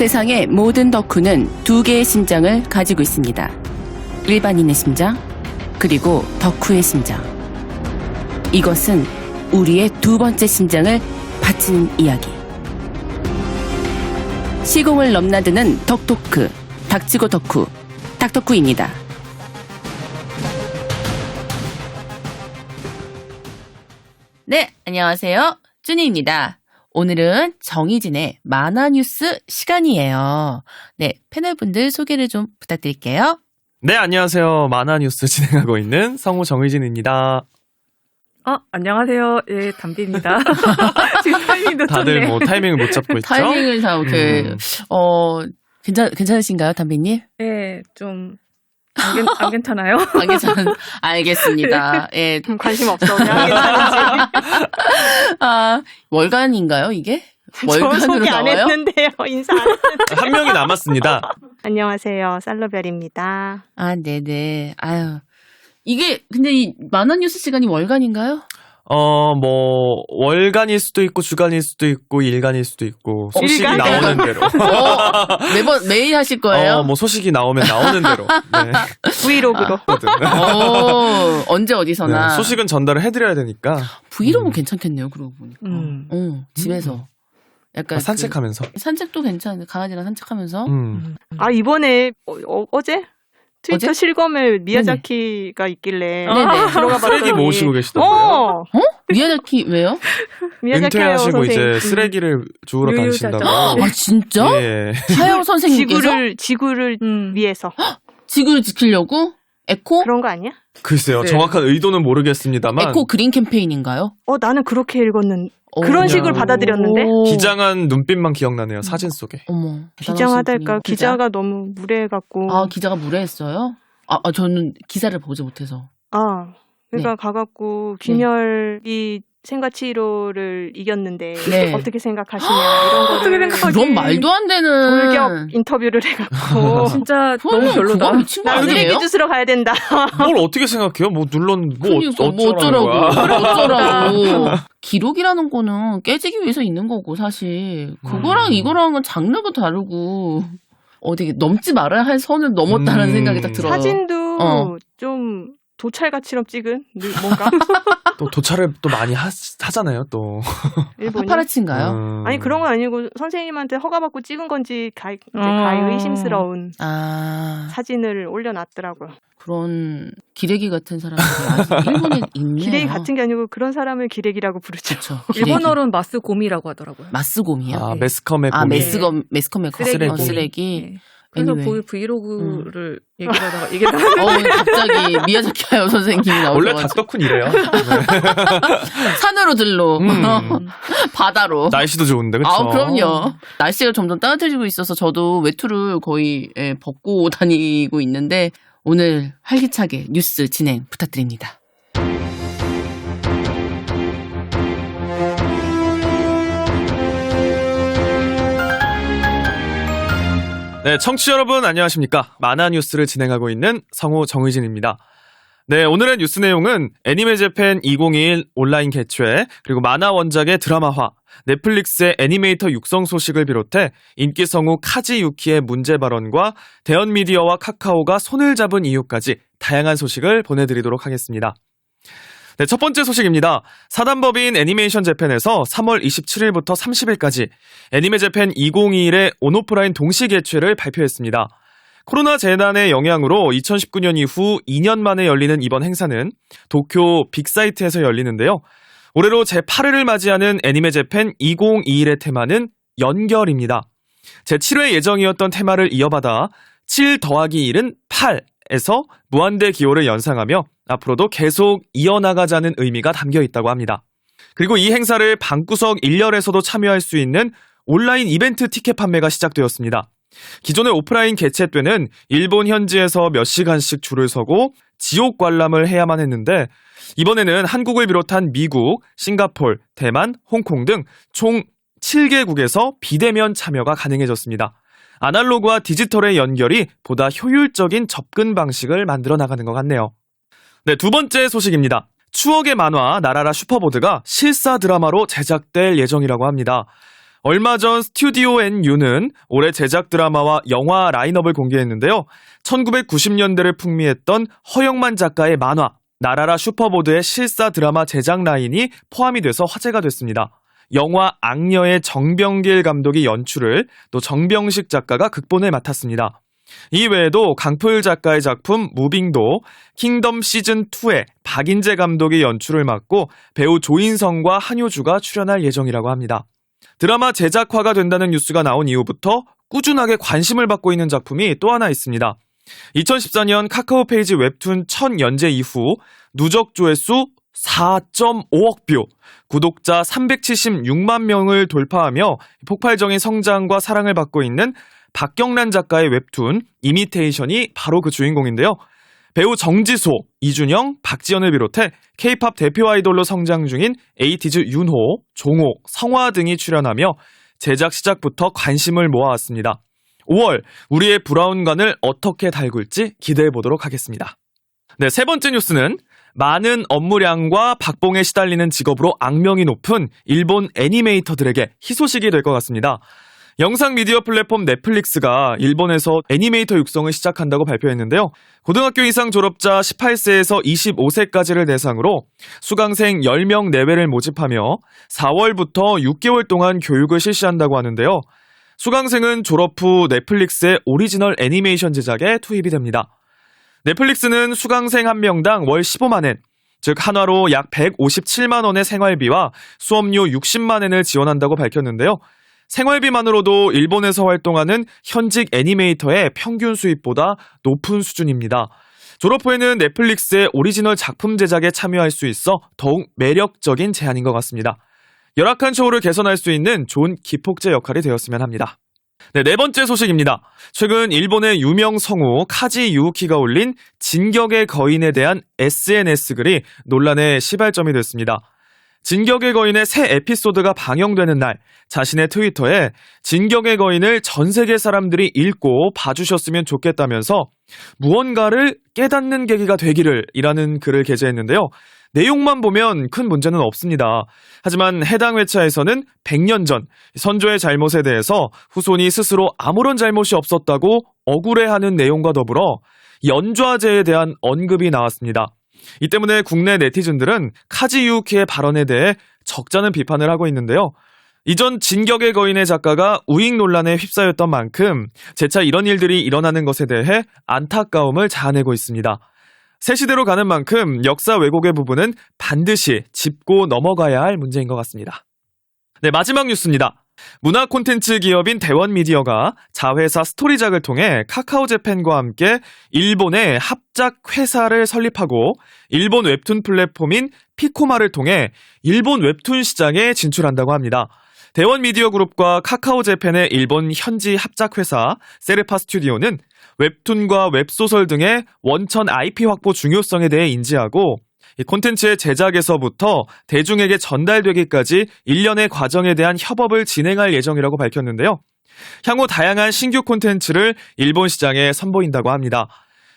세상의 모든 덕후는 두 개의 심장을 가지고 있습니다. 일반인의 심장, 그리고 덕후의 심장. 이것은 우리의 두 번째 심장을 바치는 이야기. 시공을 넘나드는 덕토크, 닥치고 덕후, 닥덕후입니다. 네, 안녕하세요. 쭈니입니다. 오늘은 정희진의 만화뉴스 시간이에요. 네, 패널분들 소개를 좀 부탁드릴게요. 네, 안녕하세요. 만화뉴스 진행하고 있는 성우 정희진입니다. 안녕하세요. 예, 담비입니다. 지금 타이밍도 다들 뭐 타이밍을 못 잡고 있죠? 타이밍을 다 괜찮으신가요, 담비님? 예, 좀 안 괜찮아요? 알겠습니다. 예. 관심 없어. 그냥 안 괜찮은지. 월간인가요, 이게? 저 월간으로 소개 안 나와요? 했는데요. 인사 안 했는데. 한 명이 남았습니다. 안녕하세요. 살로별입니다. 네네. 이게, 근데 이 만화뉴스 시간이 월간인가요? 뭐 월간일 수도 있고 주간일 수도 있고 일간일 수도 있고 소식이 일간? 나오는 대로. 매일 하실 거예요? 뭐 소식이 나오면 나오는 대로. 네. 브이로그로. 언제 어디서나. 네, 소식은 전달을 해드려야 되니까. 브이로그 괜찮겠네요, 그러고 보니까. 집에서. 약간 산책하면서. 산책도 괜찮은데, 강아지랑 산책하면서. 이번에 어제? 트위터 어제? 실검에 미야자키가 있길래 네네. 들어가 봤더니 쓰레기 모으시고 계시던데요. 미야자키 왜요? 미야자키 하야오 은퇴하시고 선생님. 이제 쓰레기를 주우러 유유자적. 다니신다고. 진짜? 예. 하야오 선생님께서? 지구를 위해서 지구를 지키려고? 에코? 그런 거 아니야? 글쎄요, 네. 정확한 의도는 모르겠습니다만. 에코 그린 캠페인인가요? 나는 그렇게 읽었는 그런 그냥 식으로 받아들였는데 비장한 눈빛만 기억나네요, 사진 속에. 어머. 비장하달까 기자가 너무 무례해갖고 기자가 무례했어요? 저는 기사를 보지 못해서. 그러니까 네. 가갖고 귀멸이 생가치로를 이겼는데 네. 어떻게 생각하시냐 이런 거를 그런 말도 안 되는. 돌격 인터뷰를 해갖고 진짜 그거는 너무 별로다. 그거 미친 거 나 쓰레기 아니에요? 주스러 가야 된다. 뭘 어떻게 생각해요? 물론 그러니까 어쩌라는 거야. 그래, 어쩌라고. 기록이라는 거는 깨지기 위해서 있는 거고, 사실. 그거랑 이거랑은 장르가 다르고, 어디 넘지 말아야 할 선을 넘었다는 생각이 딱 들어요. 사진도 좀 도찰가처럼 찍은 뭔가 또 도찰을 또 많이 하잖아요, 또. 일본이 파파라치인가요? 아니 그런 건 아니고 선생님한테 허가받고 찍은 건지 가히 의심스러운 사진을 올려놨더라고요. 그런 기레기 같은 사람들이 아직 일본에 있네요. 기레기 같은 게 아니고 그런 사람을 기레기라고 부르죠. 그렇죠. 일본어로는 마스곰이라고 하더라고요. 마스곰이요? 매스컴의 곰이. 매스컴의 쓰레기. 그래서 anyway. 브이로그를 얘기하다가 갑자기 미야자키 하야오 선생님이 나오셔가지고 원래 닥덕훈 이래요. 산으로 들로 바다로. 날씨도 좋은데, 그쵸? 그럼요. 날씨가 점점 따뜻해지고 있어서 저도 외투를 거의 벗고 다니고 있는데 오늘 활기차게 뉴스 진행 부탁드립니다. 네, 청취자 여러분 안녕하십니까? 만화뉴스를 진행하고 있는 성우 정의진입니다. 네, 오늘의 뉴스 내용은 애니메 재팬 2021 온라인 개최, 그리고 만화 원작의 드라마화, 넷플릭스의 애니메이터 육성 소식을 비롯해 인기 성우 카지 유키의 문제 발언과 대현미디어와 카카오가 손을 잡은 이유까지 다양한 소식을 보내드리도록 하겠습니다. 네, 첫 번째 소식입니다. 사단법인 애니메이션 재팬에서 3월 27일부터 30일까지 애니메 재팬 2021의 온오프라인 동시 개최를 발표했습니다. 코로나 재난의 영향으로 2019년 이후 2년 만에 열리는 이번 행사는 도쿄 빅사이트에서 열리는데요. 올해로 제8회를 맞이하는 애니메 재팬 2021의 테마는 연결입니다. 제7회 예정이었던 테마를 이어받아 7 더하기 1은 8에서 무한대 기호를 연상하며 앞으로도 계속 이어나가자는 의미가 담겨 있다고 합니다. 그리고 이 행사를 방구석 1열에서도 참여할 수 있는 온라인 이벤트 티켓 판매가 시작되었습니다. 기존의 오프라인 개최 때는 일본 현지에서 몇 시간씩 줄을 서고 지옥 관람을 해야만 했는데 이번에는 한국을 비롯한 미국, 싱가폴, 대만, 홍콩 등 총 7개국에서 비대면 참여가 가능해졌습니다. 아날로그와 디지털의 연결이 보다 효율적인 접근 방식을 만들어 나가는 것 같네요. 네, 두 번째 소식입니다. 추억의 만화 나라라 슈퍼보드가 실사 드라마로 제작될 예정이라고 합니다. 얼마 전 스튜디오 NU는 올해 제작 드라마와 영화 라인업을 공개했는데요. 1990년대를 풍미했던 허영만 작가의 만화 나라라 슈퍼보드의 실사 드라마 제작 라인이 포함이 돼서 화제가 됐습니다. 영화 악녀의 정병길 감독이 연출을, 또 정병식 작가가 극본을 맡았습니다. 이 외에도 강풀 작가의 작품 무빙도 킹덤 시즌2에 박인재 감독이 연출을 맡고 배우 조인성과 한효주가 출연할 예정이라고 합니다. 드라마 제작화가 된다는 뉴스가 나온 이후부터 꾸준하게 관심을 받고 있는 작품이 또 하나 있습니다. 2014년 카카오 페이지 웹툰 첫 연재 이후 누적 조회수 4.5억 뷰, 구독자 376만 명을 돌파하며 폭발적인 성장과 사랑을 받고 있는 박경란 작가의 웹툰 이미테이션이 바로 그 주인공인데요. 배우 정지소, 이준영, 박지연을 비롯해 K-팝 대표 아이돌로 성장 중인 에이티즈 윤호, 종호, 성화 등이 출연하며 제작 시작부터 관심을 모아왔습니다. 5월 우리의 브라운관을 어떻게 달굴지 기대해 보도록 하겠습니다. 네, 세 번째 뉴스는 많은 업무량과 박봉에 시달리는 직업으로 악명이 높은 일본 애니메이터들에게 희소식이 될 것 같습니다. 영상 미디어 플랫폼 넷플릭스가 일본에서 애니메이터 육성을 시작한다고 발표했는데요. 고등학교 이상 졸업자 18세에서 25세까지를 대상으로 수강생 10명 내외를 모집하며 4월부터 6개월 동안 교육을 실시한다고 하는데요. 수강생은 졸업 후 넷플릭스의 오리지널 애니메이션 제작에 투입이 됩니다. 넷플릭스는 수강생 한 명당 월 15만 엔, 즉 한화로 약 157만 원의 생활비와 수업료 60만 엔을 지원한다고 밝혔는데요. 생활비만으로도 일본에서 활동하는 현직 애니메이터의 평균 수입보다 높은 수준입니다. 졸업 후에는 넷플릭스의 오리지널 작품 제작에 참여할 수 있어 더욱 매력적인 제안인 것 같습니다. 열악한 처우를 개선할 수 있는 좋은 기폭제 역할이 되었으면 합니다. 네, 네 번째 소식입니다. 최근 일본의 유명 성우 카지 유우키가 올린 진격의 거인에 대한 SNS 글이 논란의 시발점이 됐습니다. 진격의 거인의 새 에피소드가 방영되는 날 자신의 트위터에 진격의 거인을 전 세계 사람들이 읽고 봐주셨으면 좋겠다면서 무언가를 깨닫는 계기가 되기를 이라는 글을 게재했는데요. 내용만 보면 큰 문제는 없습니다. 하지만 해당 회차에서는 100년 전 선조의 잘못에 대해서 후손이 스스로 아무런 잘못이 없었다고 억울해하는 내용과 더불어 연좌제에 대한 언급이 나왔습니다. 이 때문에 국내 네티즌들은 카지 유우키의 발언에 대해 적잖은 비판을 하고 있는데요. 이전 진격의 거인의 작가가 우익 논란에 휩싸였던 만큼 재차 이런 일들이 일어나는 것에 대해 안타까움을 자아내고 있습니다. 새 시대로 가는 만큼 역사 왜곡의 부분은 반드시 짚고 넘어가야 할 문제인 것 같습니다. 네, 마지막 뉴스입니다. 문화 콘텐츠 기업인 대원미디어가 자회사 스토리작을 통해 카카오재팬과 함께 일본의 합작 회사를 설립하고 일본 웹툰 플랫폼인 피코마를 통해 일본 웹툰 시장에 진출한다고 합니다. 대원미디어 그룹과 카카오재팬의 일본 현지 합작 회사 세르파 스튜디오는 웹툰과 웹소설 등의 원천 IP 확보 중요성에 대해 인지하고 이 콘텐츠의 제작에서부터 대중에게 전달되기까지 일련의 과정에 대한 협업을 진행할 예정이라고 밝혔는데요. 향후 다양한 신규 콘텐츠를 일본 시장에 선보인다고 합니다.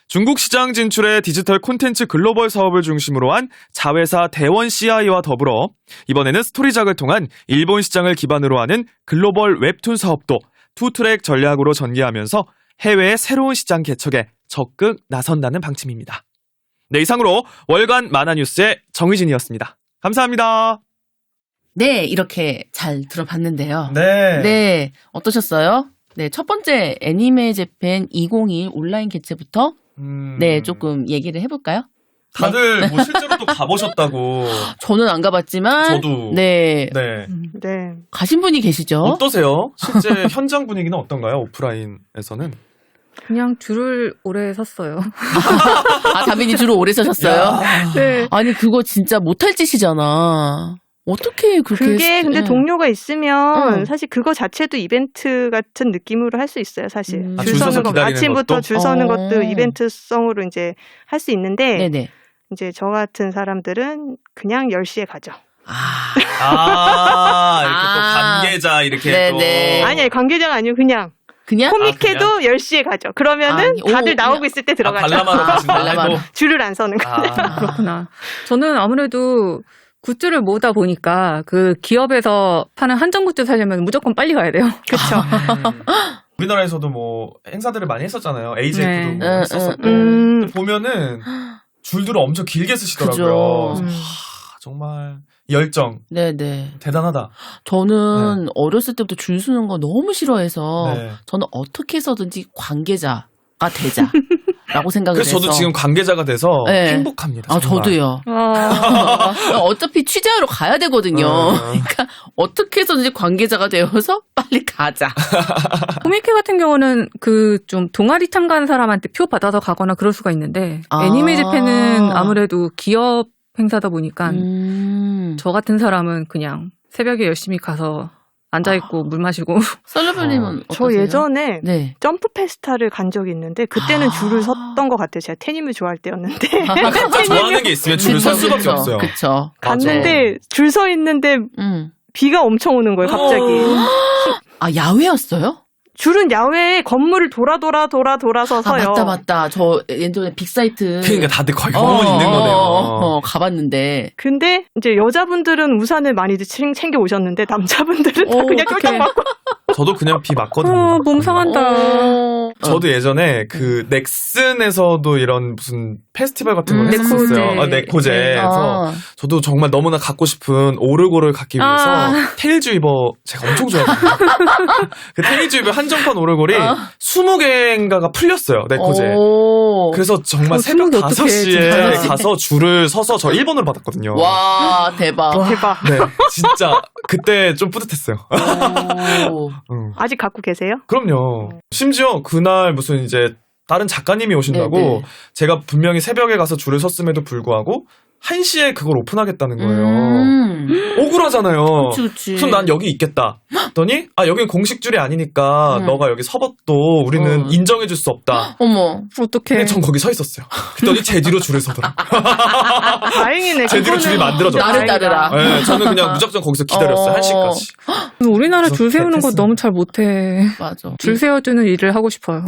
중국 시장 진출의 디지털 콘텐츠 글로벌 사업을 중심으로 한 자회사 대원 CI와 더불어 이번에는 스토리작을 통한 일본 시장을 기반으로 하는 글로벌 웹툰 사업도 투트랙 전략으로 전개하면서 해외의 새로운 시장 개척에 적극 나선다는 방침입니다. 네, 이상으로 월간 만화뉴스의 정의진이었습니다. 감사합니다. 네, 이렇게 잘 들어봤는데요. 네. 네, 어떠셨어요? 네, 첫 번째 애니메 재팬 2021 온라인 개최부터 네, 조금 얘기를 해볼까요? 다들 뭐 실제로 또 가보셨다고. 저는 안 가봤지만 저도. 네, 네. 네. 가신 분이 계시죠? 어떠세요? 실제 현장 분위기는 어떤가요? 오프라인에서는? 그냥 줄을 오래 섰어요. 아, 다빈이 주로 오래 서셨어요? 네. 아니, 그거 진짜 못할 짓이잖아. 어떻게 그렇게 그게 근데 동료가 있으면 응. 사실 그거 자체도 이벤트 같은 느낌으로 할 수 있어요, 사실. 아, 줄 줄 서서 서는 거 기다리는 아침부터 것도? 줄 서는 것도 이벤트성으로 이제 할 수 있는데 네네. 이제 저 같은 사람들은 그냥 10시에 가죠. 이렇게 또 관계자 이렇게 네네. 또. 아니, 관계자가 아니고 그냥 그냥? 코믹해도 10시에 가죠. 그러면은 아니, 다들 오, 나오고 그냥- 있을 때 들어가죠. 관람하러 가신다. 관람하러. 줄을 안 서는 거. 그렇구나. 저는 아무래도 굿즈를 모으다 보니까 그 기업에서 파는 한정 굿즈 사려면 무조건 빨리 가야 돼요. 그렇죠. 우리나라에서도 뭐 행사들을 많이 했었잖아요. AJF도 네. 뭐 했었었고. 근데 보면은 줄들을 엄청 길게 쓰시더라고요. 그죠. 정말 열정 네네. 대단하다. 저는 어렸을 때부터 줄 서는 거 너무 싫어해서 네. 저는 어떻게 해서든지 관계자가 되자라고 생각을 그래서 해서. 저도 지금 관계자가 돼서 네. 행복합니다. 아, 정말. 저도요. 어차피 취재하러 가야 되거든요. 그러니까 어떻게 해서든지 관계자가 되어서 빨리 가자. 코미케 같은 경우는 그 좀 동아리 참가하는 사람한테 표 받아서 가거나 그럴 수가 있는데 아. 애니메 재팬은 아무래도 기업 행사다 보니까 저 같은 사람은 그냥 새벽에 열심히 가서 앉아있고 물 마시고. 썰러블님은 저 어떠세요? 예전에 네. 점프 페스타를 간 적이 있는데 그때는 줄을 섰던 것 같아요. 제가 테니뮤 좋아할 때였는데 좋아하는 게 있으면 줄을 설 수밖에 없어요. 그쵸. 갔는데 줄 서 있는데 비가 엄청 오는 거예요. 갑자기. 아, 야외였어요? 줄은 야외에 건물을 돌아서 서요. 아, 맞다. 저 예전에 빅사이트. 그러니까 다들 거의 경험은 있는 거네요. 가봤는데. 근데 이제 여자분들은 우산을 많이들 챙겨 오셨는데 남자분들은 다 그냥 쫄딱 맞고. 저도 그냥 비 맞거든요. 몸 상한다. 저도 예전에 그 넥슨에서도 이런 무슨 페스티벌 같은 걸 네코제. 했었어요. 네코제에서 저도 정말 너무나 갖고 싶은 오르골을 갖기 위해서 테일즈위버 제가 엄청 좋아하거든요. 그 테일즈위버 한정판 오르골이 20개인가가 풀렸어요. 네코제. 그래서 정말 새벽 5시에 가서 줄을 서서 저 1번으로 받았거든요. 와, 대박. 대박. 네, 진짜 그때 좀 뿌듯했어요. 아직 갖고 계세요? 그럼요. 심지어 그날 무슨 이제 다른 작가님이 오신다고 네네. 제가 분명히 새벽에 가서 줄을 섰음에도 불구하고 1시에 그걸 오픈하겠다는 거예요. 억울하잖아요. 그치. 그럼 난 여기 있겠다. 했더니 여기는 공식 줄이 아니니까 너가 여기 서봐도 우리는 인정해줄 수 없다. 어머. 어떡해. 근데 전 거기 서 있었어요. 그랬더니 제 뒤로 줄을 서더라. 다행이네. 제 뒤로 줄이 만들어졌어요. 나를 따르라. 네, 저는 그냥 무작정 거기서 기다렸어요. 1시까지. 우리나라 줄 세우는 거 너무 잘 못해. 맞아. 줄 세워주는 일을 하고 싶어요.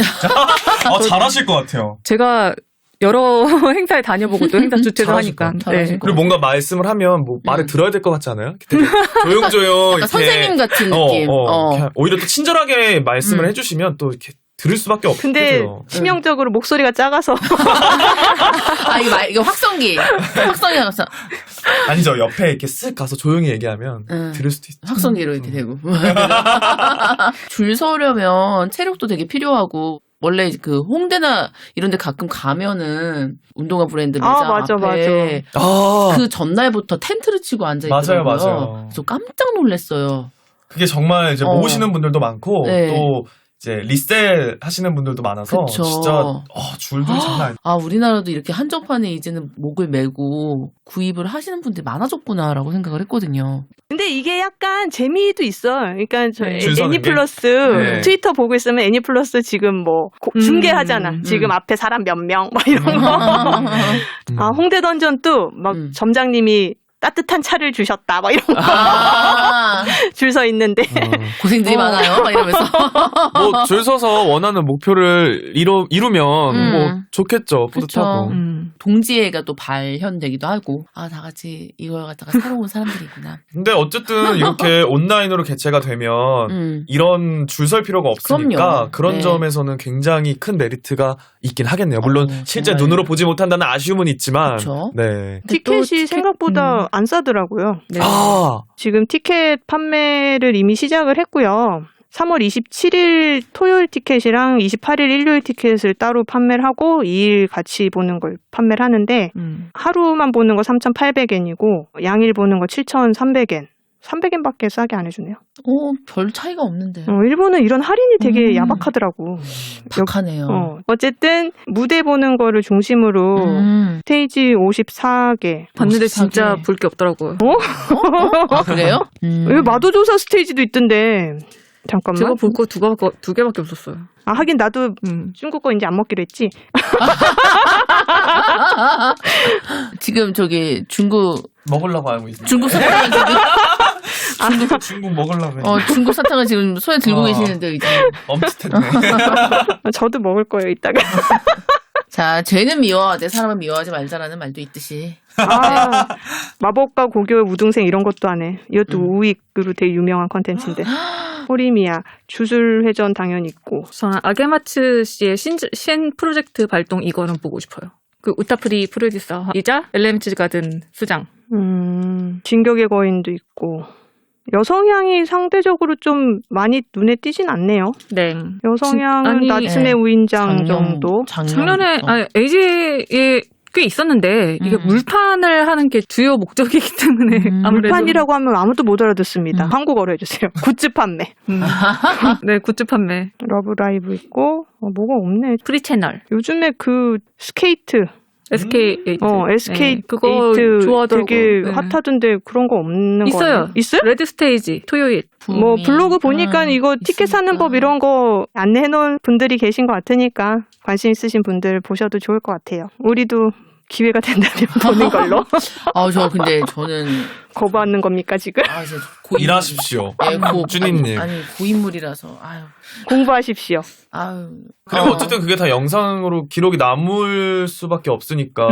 잘하실 것 같아요. 제가 여러 행사에 다녀보고 또 행사 주최도 하니까. 잘하실 것 그리고 뭔가 말씀을 하면 뭐 말을 들어야 될 것 같지 않아요? 되게 조용조용. 약간 선생님 같은 느낌. 이렇게 오히려 또 친절하게 말씀을 해주시면 또 이렇게 들을 수밖에 없겠죠. 근데 치명적으로 목소리가 작아서. 이거 확성기. 확성기 나갔어. 아니죠. 옆에 이렇게 쓱 가서 조용히 얘기하면 들을 수도 있죠. 확성기로 이렇게 되고. 줄 서려면 체력도 되게 필요하고. 원래 그 홍대나 이런 데 가끔 가면은 운동화 브랜드 매장 앞에 그 전날부터 텐트를 치고 앉아 있더라고요. 맞아요. 그래서 깜짝 놀랐어요. 그게 정말 이제 모으시는 분들도 많고 또 이제 리셀 하시는 분들도 많아서 그쵸. 진짜 줄들이 장난 아니에요. 우리나라도 이렇게 한정판에 이제는 목을 메고 구입을 하시는 분들이 많아졌구나라고 생각을 했거든요. 근데 이게 약간 재미도 있어. 그러니까 저 애니플러스 트위터 보고 있으면 애니플러스 지금 뭐 중계하잖아. 지금 앞에 사람 몇 명 막 이런 거. 홍대 던전도 막 점장님이 따뜻한 차를 주셨다 막 이런 거 줄 서 있는데 고생들이 많아요 막 이러면서 뭐 줄 서서 원하는 목표를 이루면 뭐 좋겠죠. 뿌듯하고. 동지애가 또 발현되기도 하고 다 같이 이걸 갖다가 사러 온 사람들이구나. 근데 어쨌든 이렇게 온라인으로 개최가 되면 이런 줄 설 필요가 없으니까 그럼요. 그런 점에서는 굉장히 큰 메리트가 있긴 하겠네요. 물론 실제 눈으로 보지 못한다는 아쉬움은 있지만 네. 티켓이 생각보다 안 싸더라고요. 네. 지금 티켓 판매를 이미 시작을 했고요. 3월 27일 토요일 티켓이랑 28일 일요일 티켓을 따로 판매를 하고 2일 같이 보는 걸 판매를 하는데 하루만 보는 거 3,800엔이고 양일 보는 거 7,300엔. 300엔밖에 싸게 안 해주네요. 별 차이가 없는데. 일본은 이런 할인이 되게 야박하더라고. 박하네요. 어쨌든 무대 보는 거를 중심으로 스테이지 54개. 봤는데 진짜 볼 게 없더라고요. 그래요? 왜 마도조사 스테이지도 있던데. 잠깐만. 제가 볼 거 두 개밖에 없었어요. 하긴 나도 중국 거 이제 안 먹기로 했지. 지금 저기 중국 먹으려고 알고 있어요. 중국 사탕을 지금 중국 먹으려고 중국 사탕을 지금 손에 들고 계시는데 이제 멈칫했네. 저도 먹을 거예요 이따가. 자, 죄는 미워하되 사람은 미워하지 말자라는 말도 있듯이. 아, 마법과 고교의 우등생 이런 것도 안 해. 이것도 우익으로 되게 유명한 컨텐츠인데. 호리미야, 주술회전 당연히 있고. 저는 아게마츠 씨의 신 프로젝트 발동 이거는 보고 싶어요. 그 우타프리 프로듀서이자 LMG 가든 수장. 진격의 거인도 있고. 여성향이 상대적으로 좀 많이 눈에 띄진 않네요. 네. 여성향은 아니, 나츠메 우인장 정도. 작년에 에이지에 꽤 있었는데 이게 물판을 하는 게 주요 목적이기 때문에 아무래도 물판이라고 하면 아무도 못 알아듣습니다. 한국어로 해주세요. 굿즈 판매. 네, 굿즈 판매. 러브라이브 있고 뭐가 없네. 프리 채널. 요즘에 그 스케이트. SK8. SK 네, 그거 에이트 좋아하더라고요. 되게 네. 핫하던데 그런 거 없는 거 있어요. 아니에요? 있어요? 레드 스테이지 토요일. 뭐 블로그 보니까 이거 티켓 사는 법 이런 거 안내해 놓은 분들이 계신 것 같으니까 관심 있으신 분들 보셔도 좋을 것 같아요. 우리도 기회가 된다면 보는 걸로. 근데 저는 거부하는 겁니까 지금? 이제 일하십시오. 네, 준이님. 아니 고인물이라서 공부하십시오. 그리고 어쨌든 그게 다 영상으로 기록이 남을 수밖에 없으니까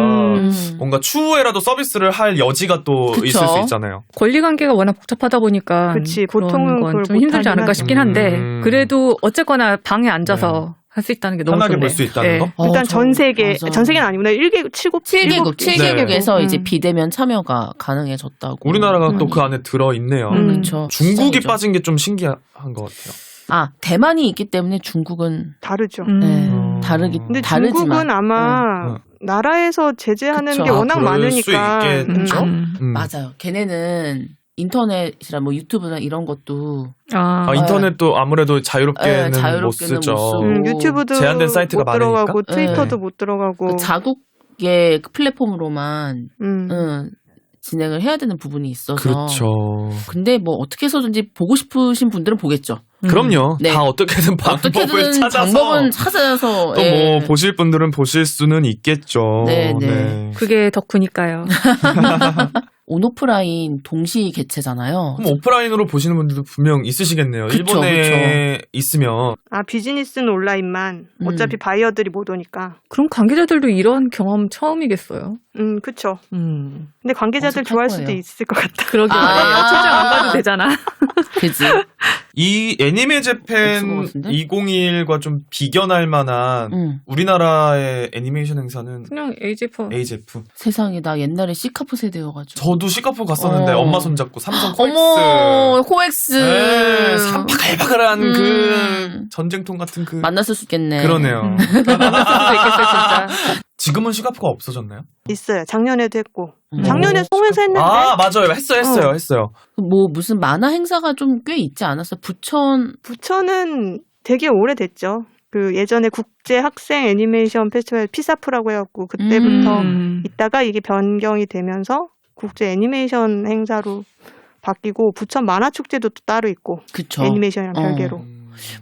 뭔가 추후에라도 서비스를 할 여지가 또 그쵸. 있을 수 있잖아요. 권리 관계가 워낙 복잡하다 보니까 그치, 보통은 그걸 좀 힘들지 못하긴 않을까 하지. 싶긴 한데 그래도 어쨌거나 방에 앉아서 할 수 있다는 게 너무 편하게 좋네요. 볼 수 있다는 거? 일단 전 세계, 맞아. 전 세계는 아니구나. 7개국에서 네. 이제 비대면 참여가 가능해졌다고. 우리나라가 또 그 안에 들어있네요. 그렇죠. 중국이 시장이죠. 빠진 게 좀 신기한 것 같아요. 대만이 있기 때문에 중국은 다르죠. 네, 다르지만. 근데 중국은 아마 나라에서 제재하는 그쵸. 게 워낙 그럴 수 많으니까. 있겠죠? 맞아요. 걔네는 인터넷이나 뭐 유튜브나 이런 것도 인터넷도 아무래도 자유롭게는 못 쓰죠. 유튜브도 제한된 사이트가 못 들어가고 많으니까? 트위터도 못 들어가고 자국의 그 플랫폼으로만 진행을 해야 되는 부분이 있어서. 그렇죠. 근데 뭐 어떻게 해서든지 보고 싶으신 분들은 보겠죠. 그럼요. 네. 다 어떻게든 방법을 찾아서 또 뭐 보실 분들은 보실 수는 있겠죠. 네. 그게 덕후니까요. 온오프라인 동시 개최잖아요. 그럼 오프라인으로 보시는 분들도 분명 있으시겠네요. 그쵸, 일본에 있으면. 비즈니스는 온라인만 어차피 바이어들이 못 오니까. 그럼 관계자들도 이런 경험 처음이겠어요. 그쵸. 근데 관계자들 좋아할 수도 거예요. 있을 것 같다. 그러게 말이에요. 출장 안 가도 되잖아. 그지. 이 애니메 재팬 2021과 좀 비견할 만한 우리나라의 애니메이션 행사는 그냥 AGF. 세상에 나 옛날에 시카프 세대여가지고. 저도 시카포 갔었는데 엄마 손잡고 삼성 코엑스. 어머 코엑스. 네, 바글바글한 그 전쟁통 같은 그. 만났을 수 있겠네. 그러네요. 만났을 수도 있겠어요 진짜. 지금은 시카포가 없어졌나요? 있어요. 작년에도 했고. 작년에 송에서 했는데. 맞아요. 했어요. 뭐 무슨 만화 행사가 좀 꽤 있지 않았어? 부천은 되게 오래됐죠. 그 예전에 국제 학생 애니메이션 페스티벌 피사프라고 해갖고 그때부터 있다가 이게 변경이 되면서 국제 애니메이션 행사로 바뀌고 부천 만화축제도 또 따로 있고. 그쵸. 애니메이션이랑 별개로.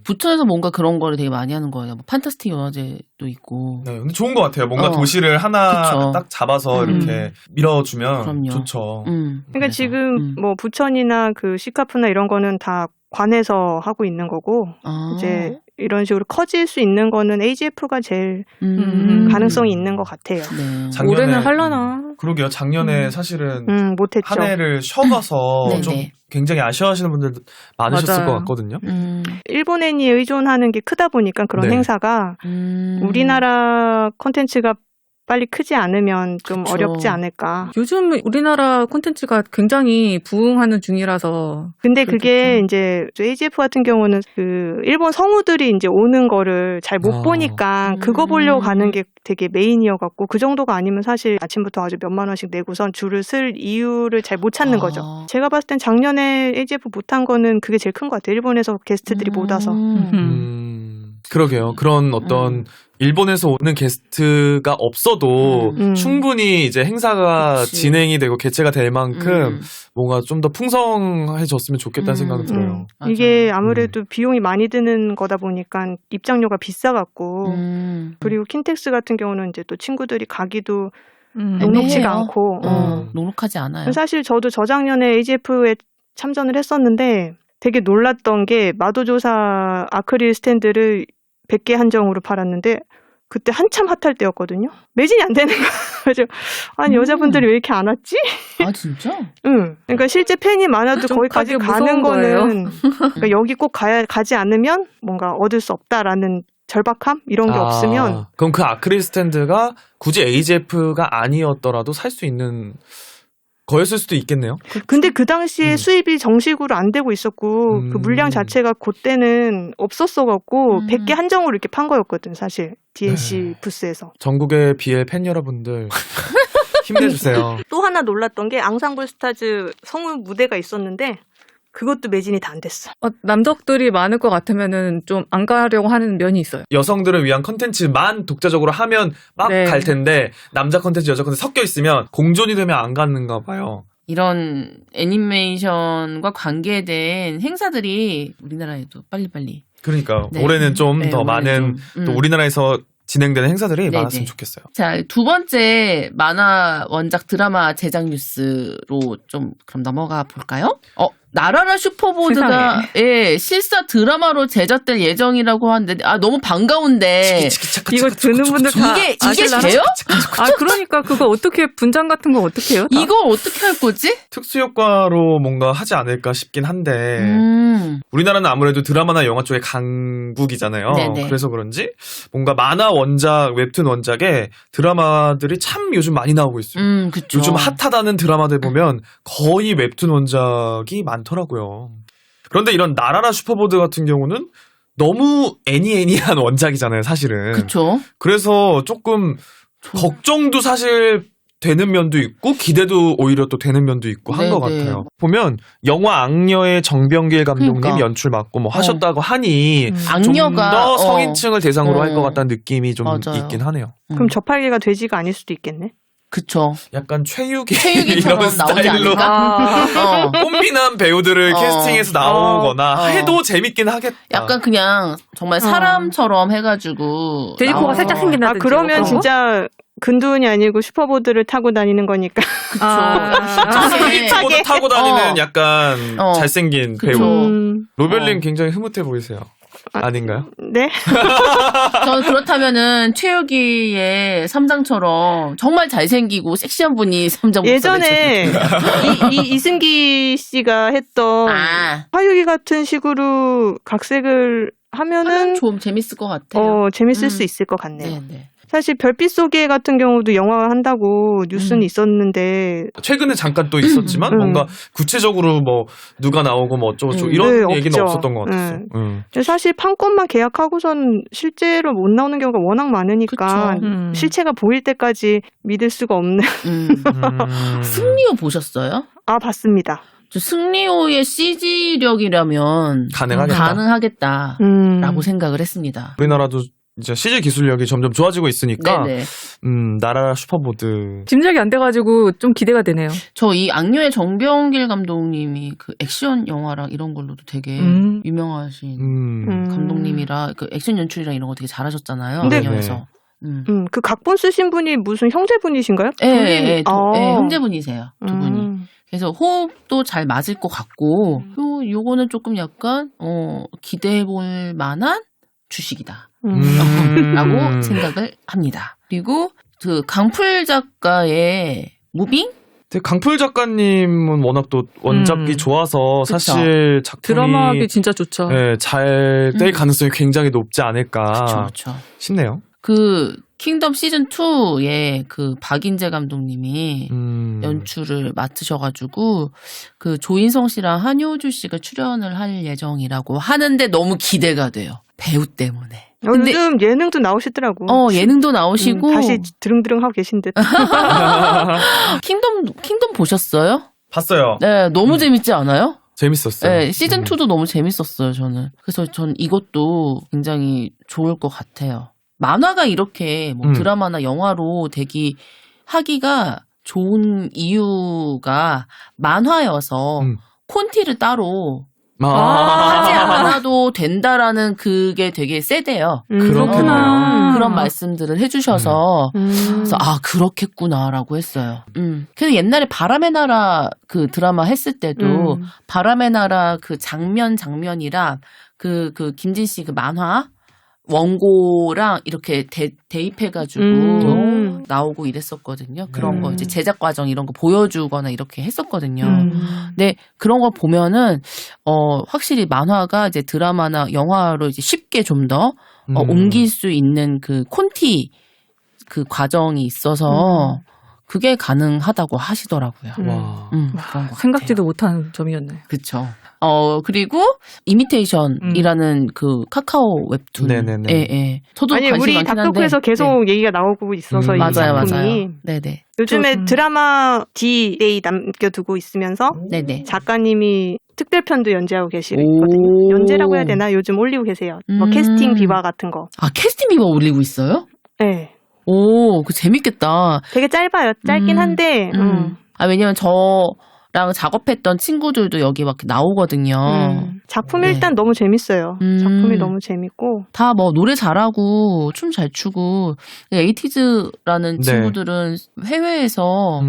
부천에서 뭔가 그런 거를 되게 많이 하는 거예요. 뭐 판타스틱 영화제도 있고. 네, 근데 좋은 것 같아요. 뭔가 도시를 하나 그쵸. 딱 잡아서 이렇게 밀어주면 그럼요. 좋죠. 그러니까 그래서. 지금 뭐 부천이나 그 시카프나 이런 거는 다 관에서 하고 있는 거고 이제 이런 식으로 커질 수 있는 거는 AGF가 제일 가능성이 있는 것 같아요. 네. 올해는 할라나? 그러게요. 작년에 사실은 못했죠. 한 해를 쉬어가서 좀 네네. 굉장히 아쉬워하시는 분들 많으셨을 맞아요. 것 같거든요. 일본 애니에 의존하는 게 크다 보니까 그런 네. 행사가 우리나라 콘텐츠가 빨리 크지 않으면 좀 그쵸. 어렵지 않을까. 요즘 우리나라 콘텐츠가 굉장히 부흥하는 중이라서. 근데 그게 이제 AGF 같은 경우는 그 일본 성우들이 이제 오는 거를 잘 못 보니까 그거 보려고 가는 게 되게 메인이어갖고 그 정도가 아니면 사실 아침부터 아주 몇만 원씩 내고선 줄을 쓸 이유를 잘 못 찾는 거죠. 제가 봤을 땐 작년에 AGF 못한 거는 그게 제일 큰 것 같아요. 일본에서 게스트들이 못 와서. 그러게요. 그런 어떤 일본에서 오는 게스트가 없어도 충분히 이제 행사가 그치. 진행이 되고 개최가 될 만큼 뭔가 좀 더 풍성해졌으면 좋겠다는 생각은 들어요. 이게 아무래도 비용이 많이 드는 거다 보니까 입장료가 비싸갖고 그리고 킨텍스 같은 경우는 이제 또 친구들이 가기도 녹록지가 애매해요. 않고 녹록하지 않아요. 사실 저도 저작년에 AGF에 참전을 했었는데 되게 놀랐던 게 마도조사 아크릴 스탠드를 100개 한정으로 팔았는데 그때 한참 핫할 때였거든요. 매진이 안 되는 거야. 그래서 아니 여자분들이 왜 이렇게 안 왔지? 아 진짜? 응. 그러니까 실제 팬이 많아도 좀 거기까지 가기 가는 무서운 거예요. 거는 그러니까 여기 꼭 가지 않으면 뭔가 얻을 수 없다라는 절박함 이런 게 없으면 그럼 그 아크릴 스탠드가 굳이 AGF가 아니었더라도 살 수 있는 거였을 수도 있겠네요. 근데 그 당시에 수입이 정식으로 안 되고 있었고 그 물량 자체가 그때는 없었어갖고 100개 한정으로 이렇게 판 거였거든 사실 DNC 부스에서. 전국의 BL 팬 여러분들 힘내주세요. 또 하나 놀랐던 게 앙상블 스타즈 성우 무대가 있었는데 그것도 매진이 다 안 됐어. 남덕들이 많을 것 같으면은 좀 안 가려고 하는 면이 있어요. 여성들을 위한 컨텐츠만 독자적으로 하면 막 네. 갈 텐데 남자 컨텐츠, 여자 컨텐츠 섞여 있으면 공존이 되면 안 가는가 봐요. 이런 애니메이션과 관계된 행사들이 우리나라에도 빨리빨리. 그러니까 네. 올해는 좀 네, 더 올해는 많은 좀, 또 우리나라에서 진행되는 행사들이 네네. 많았으면 좋겠어요. 자, 두 번째 만화 원작 드라마 제작 뉴스로 좀 그럼 넘어가 볼까요? 나라라 슈퍼보드가 예, 실사 드라마로 제작될 예정이라고 하는데 너무 반가운데 이거 듣는 분들 다 이게 아실라나? 돼요? 그러니까 그거 어떻게 분장 같은 거 어떻게 해요? 다? 이걸 어떻게 할 거지? 특수 효과로 뭔가 하지 않을까 싶긴 한데 우리나라는 아무래도 드라마나 영화 쪽의 강국이잖아요. 네네. 그래서 그런지 뭔가 만화 원작, 웹툰 원작에 드라마들이 참 요즘 많이 나오고 있어요. 그쵸. 요즘 핫하다는 드라마들 보면 거의 웹툰 원작이 많더라고요. 그런데 이런 나라라 슈퍼보드 같은 경우는 너무 애니애니한 원작이잖아요, 사실은. 그쵸. 그래서 조금 걱정도 사실 되는 면도 있고 기대도 오히려 또 되는 면도 있고 한 것 네네. 같아요. 보면 영화 악녀의 정병길 감독님 그러니까. 연출 맡고 뭐 하셨다고 하니 악녀가 좀 더 성인층을 대상으로 할 것 어. 같다는 느낌이 좀 맞아요. 있긴 하네요. 그럼 접할개가 돼지가 아닐 수도 있겠네. 그쵸. 약간 최유기 최유기처럼 이런 나오지 스타일로 않을까? 꼼비난 배우들을 캐스팅해서 나오거나 어. 해도 재밌긴 하겠다. 약간 그냥 정말 사람처럼 해가지고 돼지코가 나와서. 살짝 생긴다든지. 그러면 뭐 그런 거? 진짜 근두운이 아니고 슈퍼보드를 타고 다니는 거니까. 스피드보드 타고 다니는 약간 잘생긴 그쵸. 배우. 음, 로벨님 굉장히 흐뭇해 보이세요. 아닌가요? 네. 저는 그렇다면은 최혁이의 삼장처럼 정말 잘생기고 섹시한 분이 삼장 예전에 이승기 씨가 했던 화유기 같은 식으로 각색을 하면은 좀 재밌을 것 같아요. 재밌을 수 있을 것 같네요. 네. 사실 별빛 속에 같은 경우도 영화 한다고 뉴스는 있었는데 최근에 잠깐 또 있었지만 뭔가 구체적으로 뭐 누가 나오고 뭐 어쩌고저쩌고 이런 네, 얘기는 없죠. 없었던 것 같았어요. 근데 사실 판권만 계약하고선 실제로 못 나오는 경우가 워낙 많으니까 실체가 보일 때까지 믿을 수가 없는. 승리호 보셨어요? 봤습니다. 승리호의 CG력이라면 가능하겠다라고 생각을 했습니다. 우리나라도 이제 CG 기술력이 점점 좋아지고 있으니까 네네. 나라라 슈퍼보드 짐작이 안 돼가지고 좀 기대가 되네요. 저 이 악녀의 정병길 감독님이 그 액션 영화랑 이런 걸로도 되게 유명하신 감독님이라 그 액션 연출이랑 이런 거 되게 잘하셨잖아요. 악녀에서. 그 각본 쓰신 분이 무슨 형제분이신가요? 네, 형제분이세요. 두 분이. 그래서 호흡도 잘 맞을 것 같고, 요거는 조금 약간, 기대해볼 만한 주식이다. 라고 생각을 합니다. 그리고 그 강풀 작가의 무빙? 강풀 작가님은 워낙 또 원작이 좋아서 그쵸. 사실 작품이 드라마하기 진짜 좋죠. 네, 잘 될 가능성이 굉장히 높지 않을까 그쵸. 싶네요. 그 킹덤 시즌 2에 그 박인재 감독님이 연출을 맡으셔가지고 그 조인성 씨랑 한효주 씨가 출연을 할 예정이라고 하는데 너무 기대가 돼요. 배우 때문에. 근데 요즘 예능도 나오시더라고. 예능도 나오시고 다시 드릉드릉 하고 계신 듯. 킹덤 보셨어요? 봤어요. 네, 너무 재밌지 않아요? 재밌었어요. 네, 시즌 2도 너무 재밌었어요, 저는. 그래서 전 이것도 굉장히 좋을 것 같아요. 만화가 이렇게 뭐 드라마나 영화로 하기가 좋은 이유가 만화여서 콘티를 따로 하지 않아도 된다라는 그게 되게 세대요. 그렇구나. 그런 말씀들을 해주셔서 그래서 그렇겠구나라고 했어요. 그래서 옛날에 바람의 나라 그 드라마 했을 때도 바람의 나라 그 장면이랑 그 김진 씨 그 만화 원고랑 이렇게 대입해가지고 나오고 이랬었거든요. 그런 거 이제 제작 과정 이런 거 보여주거나 이렇게 했었거든요. 근데 그런 거 보면은 확실히 만화가 이제 드라마나 영화로 이제 쉽게 좀 더 옮길 수 있는 그 콘티 그 과정이 있어서 그게 가능하다고 하시더라고요. 와. 그런 것 같아요. 생각지도 못한 점이었네요. 그쵸. 그리고 이미테이션이라는 그 카카오 웹툰. 네네네. 예. 저도 아니 관심이 우리 많긴 한데. 닥터쿠에서 계속 네. 얘기가 나오고 있어서 이 맞아요, 작품이 맞아요. 네네. 요즘에 드라마 D-Day 남겨두고 있으면서 네네. 작가님이 특별편도 연재하고 계시거든요. 연재라고 해야 되나? 요즘 올리고 계세요. 뭐 캐스팅 비화 같은 거. 아, 캐스팅 비버 올리고 있어요? 네. 오, 그 재밌겠다. 되게 짧아요. 짧긴 한데. 아, 왜냐면 저랑 작업했던 친구들도 여기 막 나오거든요. 작품이 네. 일단 너무 재밌어요. 작품이 너무 재밌고. 다 뭐 노래 잘하고 춤 잘 추고 에이티즈라는 네. 친구들은 해외에서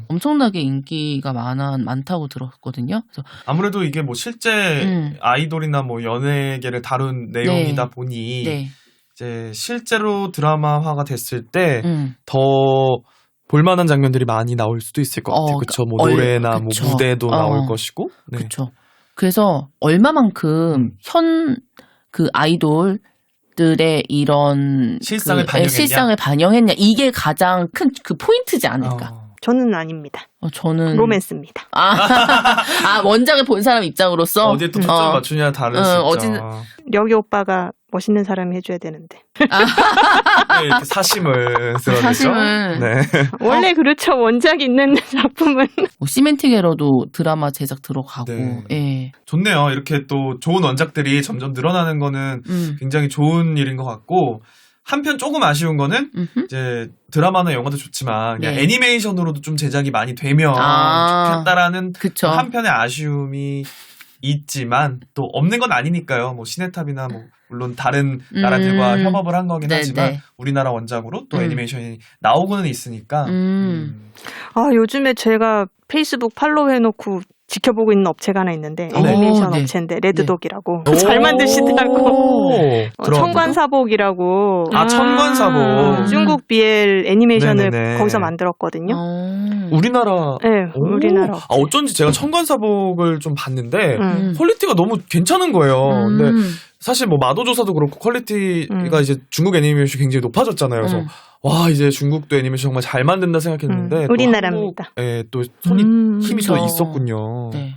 엄청나게 인기가 많다고 들었거든요. 그래서 아무래도 이게 뭐 실제 아이돌이나 뭐 연예계를 다룬 내용이다 네. 보니 네. 이제 실제로 드라마화가 됐을 때 더 음. 볼만한 장면들이 많이 나올 수도 있을 것 같아요. 그렇죠. 뭐 노래나 그쵸. 뭐 무대도 나올 것이고. 네. 그렇죠. 그래서 얼마만큼 현 그 아이돌들의 이런 실상을 그, 반영했냐? 실상을 반영했냐 이게 가장 큰 그 포인트지 않을까. 저는 아닙니다. 저는 로맨스입니다. 원작을 본 사람 입장으로서 어디에 또 초점 맞추냐 다를 수 있죠. 여기 오빠가 멋있는 사람이 해줘야 되는데. 네, 이렇게 사심을 드러내죠. 사심을. 네. 원래 그렇죠. 원작 있는 작품은. 뭐 시멘틱에러도 드라마 제작 들어가고. 네. 예. 좋네요. 이렇게 또 좋은 원작들이 점점 늘어나는 거는 굉장히 좋은 일인 것 같고 한편 조금 아쉬운 거는 이제 드라마나 영화도 좋지만 그냥 네. 애니메이션으로도 좀 제작이 많이 되면 좋겠다라는 그쵸. 한편의 아쉬움이 있지만 또 없는 건 아니니까요. 뭐 시네탑이나 뭐 물론 다른 나라들과 협업을 한 거긴 하지만 네. 우리나라 원작으로 또 애니메이션이 나오고는 있으니까 요즘에 제가 페이스북 팔로우 해놓고 지켜보고 있는 업체가 하나 있는데 애니메이션 네. 업체인데 레드독이라고 잘 만드시더라고. 천관사복이라고. 천관사복. 중국 BL 애니메이션을 네네네. 거기서 만들었거든요. 우리나라. 네, 우리나라. 어쩐지 제가 천관사복을 좀 봤는데 음. 퀄리티가 너무 괜찮은 거예요. 근데 사실 뭐 마도조사도 그렇고 퀄리티가 이제 중국 애니메이션이 굉장히 높아졌잖아요. 그래서 와 이제 중국도 애니메이션 정말 잘 만든다 생각했는데 또 우리나라입니다. 또 힘이 그쵸. 더 있었군요. 네.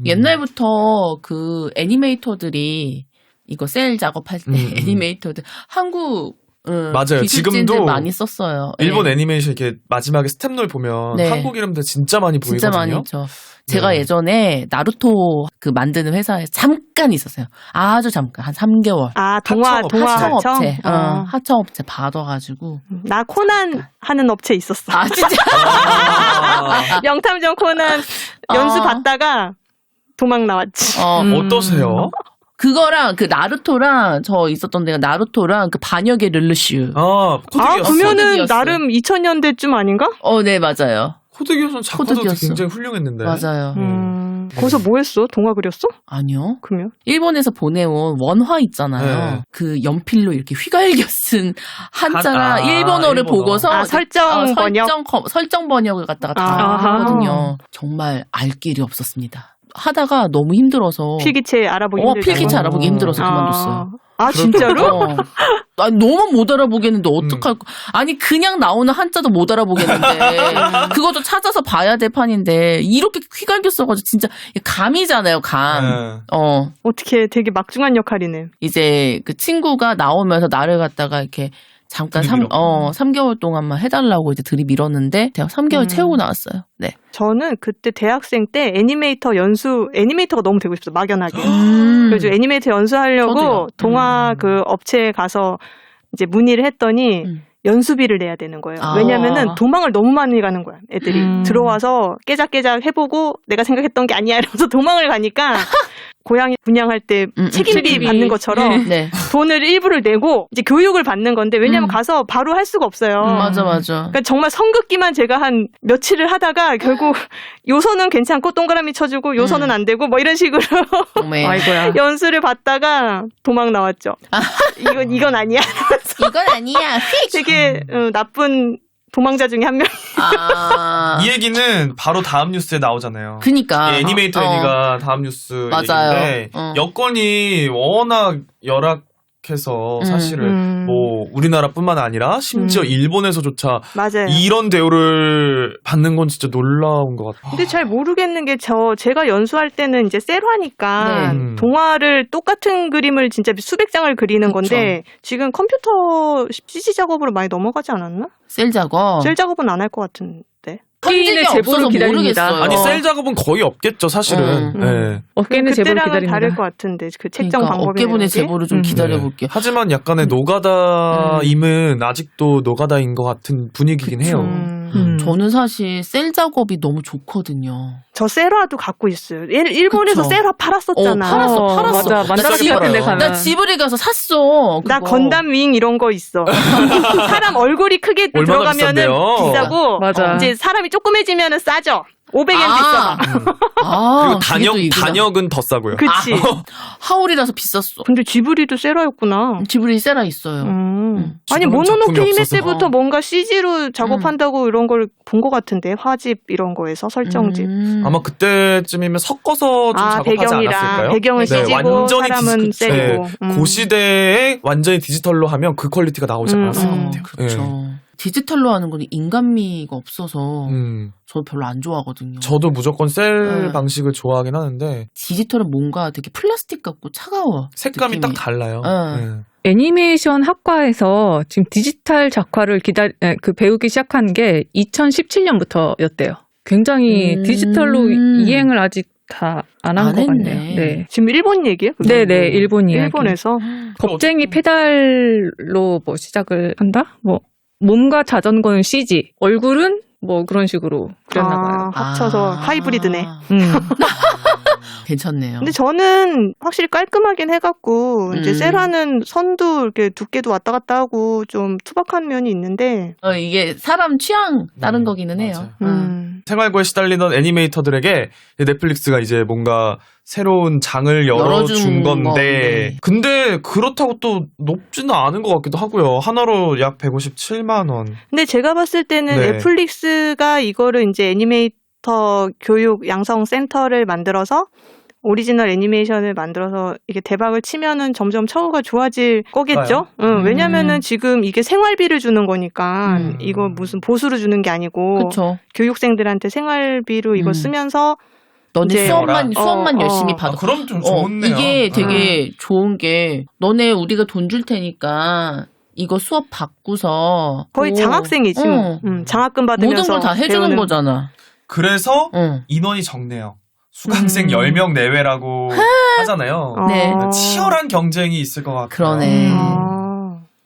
옛날부터 그 애니메이터들이 이거 셀 작업할 때 애니메이터들 한국 맞아요. 기술진들 지금도 많이 썼어요. 일본 네. 애니메이션 이렇게 마지막에 스텝롤 보면 네. 한국 이름들 진짜 많이 진짜 보이거든요. 많이 있죠. 제가 네. 예전에 나루토 그 만드는 회사에 잠깐 있었어요. 아주 잠깐 한 3개월. 아, 동화 하청업체, 하청. 하청업체 받아가지고. 나 코난 하는 업체 있었어. 아 진짜. 명탐정 코난 연수 받다가 도망 나왔지. 어떠세요? 그거랑 그 나루토랑 저 있었던 데가 나루토랑 그 반역의 르르슈. 코드기어스. 그러면은 코드기어스. 나름 2000년대쯤 아닌가? 네 맞아요. 코드기어스는 작가도 코드기어스. 굉장히 훌륭했는데. 맞아요. 거기서 뭐 했어? 동화 그렸어? 아니요. 그러면? 일본에서 보내온 원화 있잖아요. 네. 그 연필로 이렇게 휘갈겨 쓴 한자랑 일본어를 일본어. 보고서 설정 번역? 설정 번역을 갖다가 다 아하. 하거든요. 정말 알 길이 없었습니다. 하다가 너무 힘들어서 필기체 알아보기 힘들다. 필기체 알아보기 힘들어서 그만뒀어요. 진짜로? 아니, 너무 못 알아보겠는데 어떡할 거. 아니 그냥 나오는 한자도 못 알아보겠는데 그것도 찾아서 봐야 될 판인데 이렇게 휘갈겨 써가지고 진짜 감이잖아요 감. 네. 어떻게 되게 막중한 역할이네. 이제 그 친구가 나오면서 나를 갖다가 이렇게 잠깐 3개월 동안만 해달라고 이제 들이밀었는데 대학 3개월 채우고 나왔어요. 네. 저는 그때 대학생 때 애니메이터가 너무 되고 싶었어. 막연하게. 그래서 애니메이터 연수하려고 저도요. 동화 그 업체에 가서 이제 문의를 했더니 연수비를 내야 되는 거예요. 아. 왜냐면은 도망을 너무 많이 가는 거야. 애들이 들어와서 깨작깨작 해보고 내가 생각했던 게 아니야 이러면서 도망을 가니까 고양이 분양할 때 책임비 책임비. 받는 것처럼 네. 돈을 일부를 내고 이제 교육을 받는 건데 왜냐면 가서 바로 할 수가 없어요. 맞아. 그러니까 정말 성급기만 제가 한 며칠을 하다가 결국 요소는 괜찮고 동그라미 쳐주고 요소는 안 되고 뭐 이런 식으로 정말. 아이고야. 연수를 받다가 도망 나왔죠. 이건 아니야. 이건 아니야. 되게 나쁜 도망자 중에 한 명. 아. 이 얘기는 바로 다음 뉴스에 나오잖아요. 그니까. 이 애니메이터 얘기가 다음 뉴스 맞아요. 얘기인데 여건이 워낙 열악해서 사실은 뭐 우리나라뿐만 아니라 심지어 일본에서조차 맞아요. 이런 대우를 받는 건 진짜 놀라운 것 같아요. 근데 잘 모르겠는 게 제가 연수할 때는 이제 셀화니까 네. 동화를 똑같은 그림을 진짜 수백 장을 그리는 건데 지금 컴퓨터 CG 작업으로 많이 넘어가지 않았나? 셀 작업. 셀 작업은 안 할 것 같은데. 업계인의 제보를 기다립니다. 모르겠어요. 아니 셀 작업은 거의 없겠죠 사실은. 네. 업계인의 제보를 그때랑은 기다립니다. 다를 것 같은데 그 책정 그러니까 방법이 업계분의 제보를 좀 기다려볼게요. 하지만 약간의 노가다임은 아직도 노가다인 것 같은 분위기긴 해요. 저는 사실 셀 작업이 너무 좋거든요. 저 셀화도 갖고 있어요. 일본에서 그쵸. 셀화 팔았었잖아. 팔았어. 맞아. 만다라키 나 같은 데 팔아요. 가면. 나 지브리 가서 샀어. 나 그거. 건담 윙 이런 거 있어. 사람 얼굴이 크게 얼마나 들어가면은 비싼데요? 비싸고 맞아. 이제 사람이 조그매지면은 싸죠. 500엔 아. 비싸. 아, 그리고 그게 또 이구나. 단역은 더 싸고요. 그치. 하울이라서 비쌌어. 근데 지브리도 셀화였구나. 지브리 세라 있어요. 아니 지금은 모노노케 작품이 히메 없어서. 때부터 뭔가 CG로 작업한다고 이런 걸 본 것 같은데 화집 이런 거에서 설정집. 아마 그때쯤이면 섞어서 좀 작업하지 배경이랑 않았을까요? 배경은 CG고 사람은 그 셀이고. 그 시대에 완전히 디지털로 하면 그 퀄리티가 나오지 않았을 것 같아요. 그렇죠. 네. 디지털로 하는 거는 인간미가 없어서 음. 저 별로 안 좋아하거든요. 저도 무조건 셀 네. 방식을 좋아하긴 하는데 디지털은 뭔가 되게 플라스틱 같고 차가워. 색감이 느낌이. 딱 달라요. 네. 네. 애니메이션 학과에서 지금 디지털 작화를 배우기 시작한 게 2017년부터였대요. 굉장히 디지털로 이행을 아직 다 안 한 안 것 했네. 같네요. 네. 지금 일본 얘기예요? 그거? 네네, 일본 이야기. 일본에서 겁쟁이 페달로 뭐 시작을 한다? 뭐, 몸과 자전거는 CG, 얼굴은 뭐 그런 식으로 그렸나봐요. 합쳐서 하이브리드네. 괜찮네요. 근데 저는 확실히 깔끔하긴 해갖고 이제 셀화는 선도 이렇게 두께도 왔다 갔다 하고 좀 투박한 면이 있는데 이게 사람 취향 따른 거기는 해요. 생활고에 시달리던 애니메이터들에게 넷플릭스가 이제 뭔가 새로운 장을 열어준 건데 건데. 근데 그렇다고 또 높지는 않은 것 같기도 하고요. 하나로 약 157만 원. 근데 제가 봤을 때는 네. 넷플릭스가 이거를 이제 애니메이터 교육 양성 센터를 만들어서 오리지널 애니메이션을 만들어서 이게 대박을 치면은 점점 처우가 좋아질 거겠죠? 왜냐면은 지금 이게 생활비를 주는 거니까 이거 무슨 보수로 주는 게 아니고 그렇죠. 교육생들한테 생활비로 이거 쓰면서 너네 이제 수업만 열심히 받아. 그럼 좀 좋네요. 이게 되게 좋은 게 너네 우리가 돈 줄 테니까 이거 수업 받고서 거의 장학생이지. 장학금 받으면서 모든 걸 다 해주는 배우는. 거잖아. 그래서 응. 인원이 적네요. 수강생 10명 내외라고 하잖아요. 네. 치열한 경쟁이 있을 것 같아요. 그러네.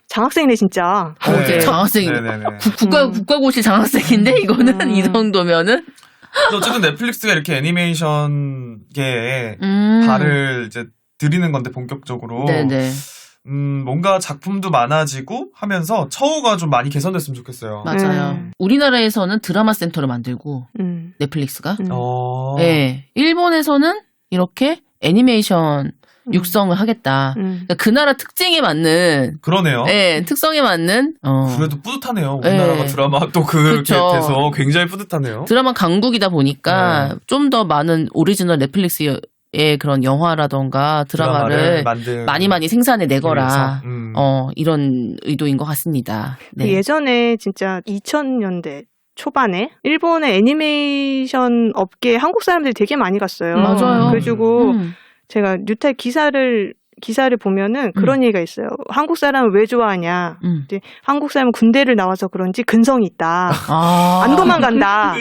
장학생이네 진짜. 네. 장학생이 네네네. 국가고시 장학생인데 이거는 이 정도면은 근데 어쨌든 넷플릭스가 이렇게 애니메이션계에 음. 발을 이제 들이는 건데 본격적으로 네네. 뭔가 작품도 많아지고 하면서 처우가 좀 많이 개선됐으면 좋겠어요. 맞아요. 우리나라에서는 드라마 센터를 만들고 넷플릭스가 네. 일본에서는 이렇게 애니메이션 육성을 하겠다. 그러니까 그 나라 특징에 맞는 그러네요. 네, 특성에 맞는 그래도 뿌듯하네요. 우리나라가 네. 드라마 또 그렇게 그쵸. 돼서 굉장히 뿌듯하네요. 드라마 강국이다 보니까 좀 더 많은 오리지널 넷플릭스의 그런 영화라던가 드라마를 많이 생산해 내거라. 이런 의도인 것 같습니다. 네. 예전에 진짜 2000년대 초반에 일본의 애니메이션 업계에 한국 사람들이 되게 많이 갔어요. 맞아요. 그래가지고 제가 뉴타의 기사를 보면은 그런 얘기가 있어요. 한국 사람을 왜 좋아하냐. 이제 한국 사람은 군대를 나와서 그런지 근성이 있다. 안 도망간다.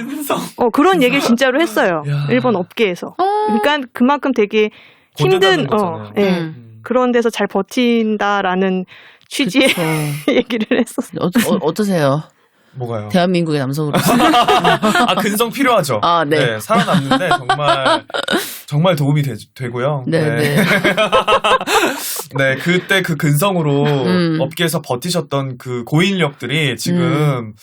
그런 얘기를 진짜로 했어요. 야. 일본 업계에서. 그러니까 그만큼 되게 힘든 그런 데서 잘 버틴다라는 취지의 얘기를 했었어요. 어떠세요? 뭐가요? 대한민국의 남성으로서. 아, 근성 필요하죠. 아, 네. 살아남는데 정말 도움이 되고요. 네, 네. 네, 그때 그 근성으로 업계에서 버티셨던 그 고인력들이 지금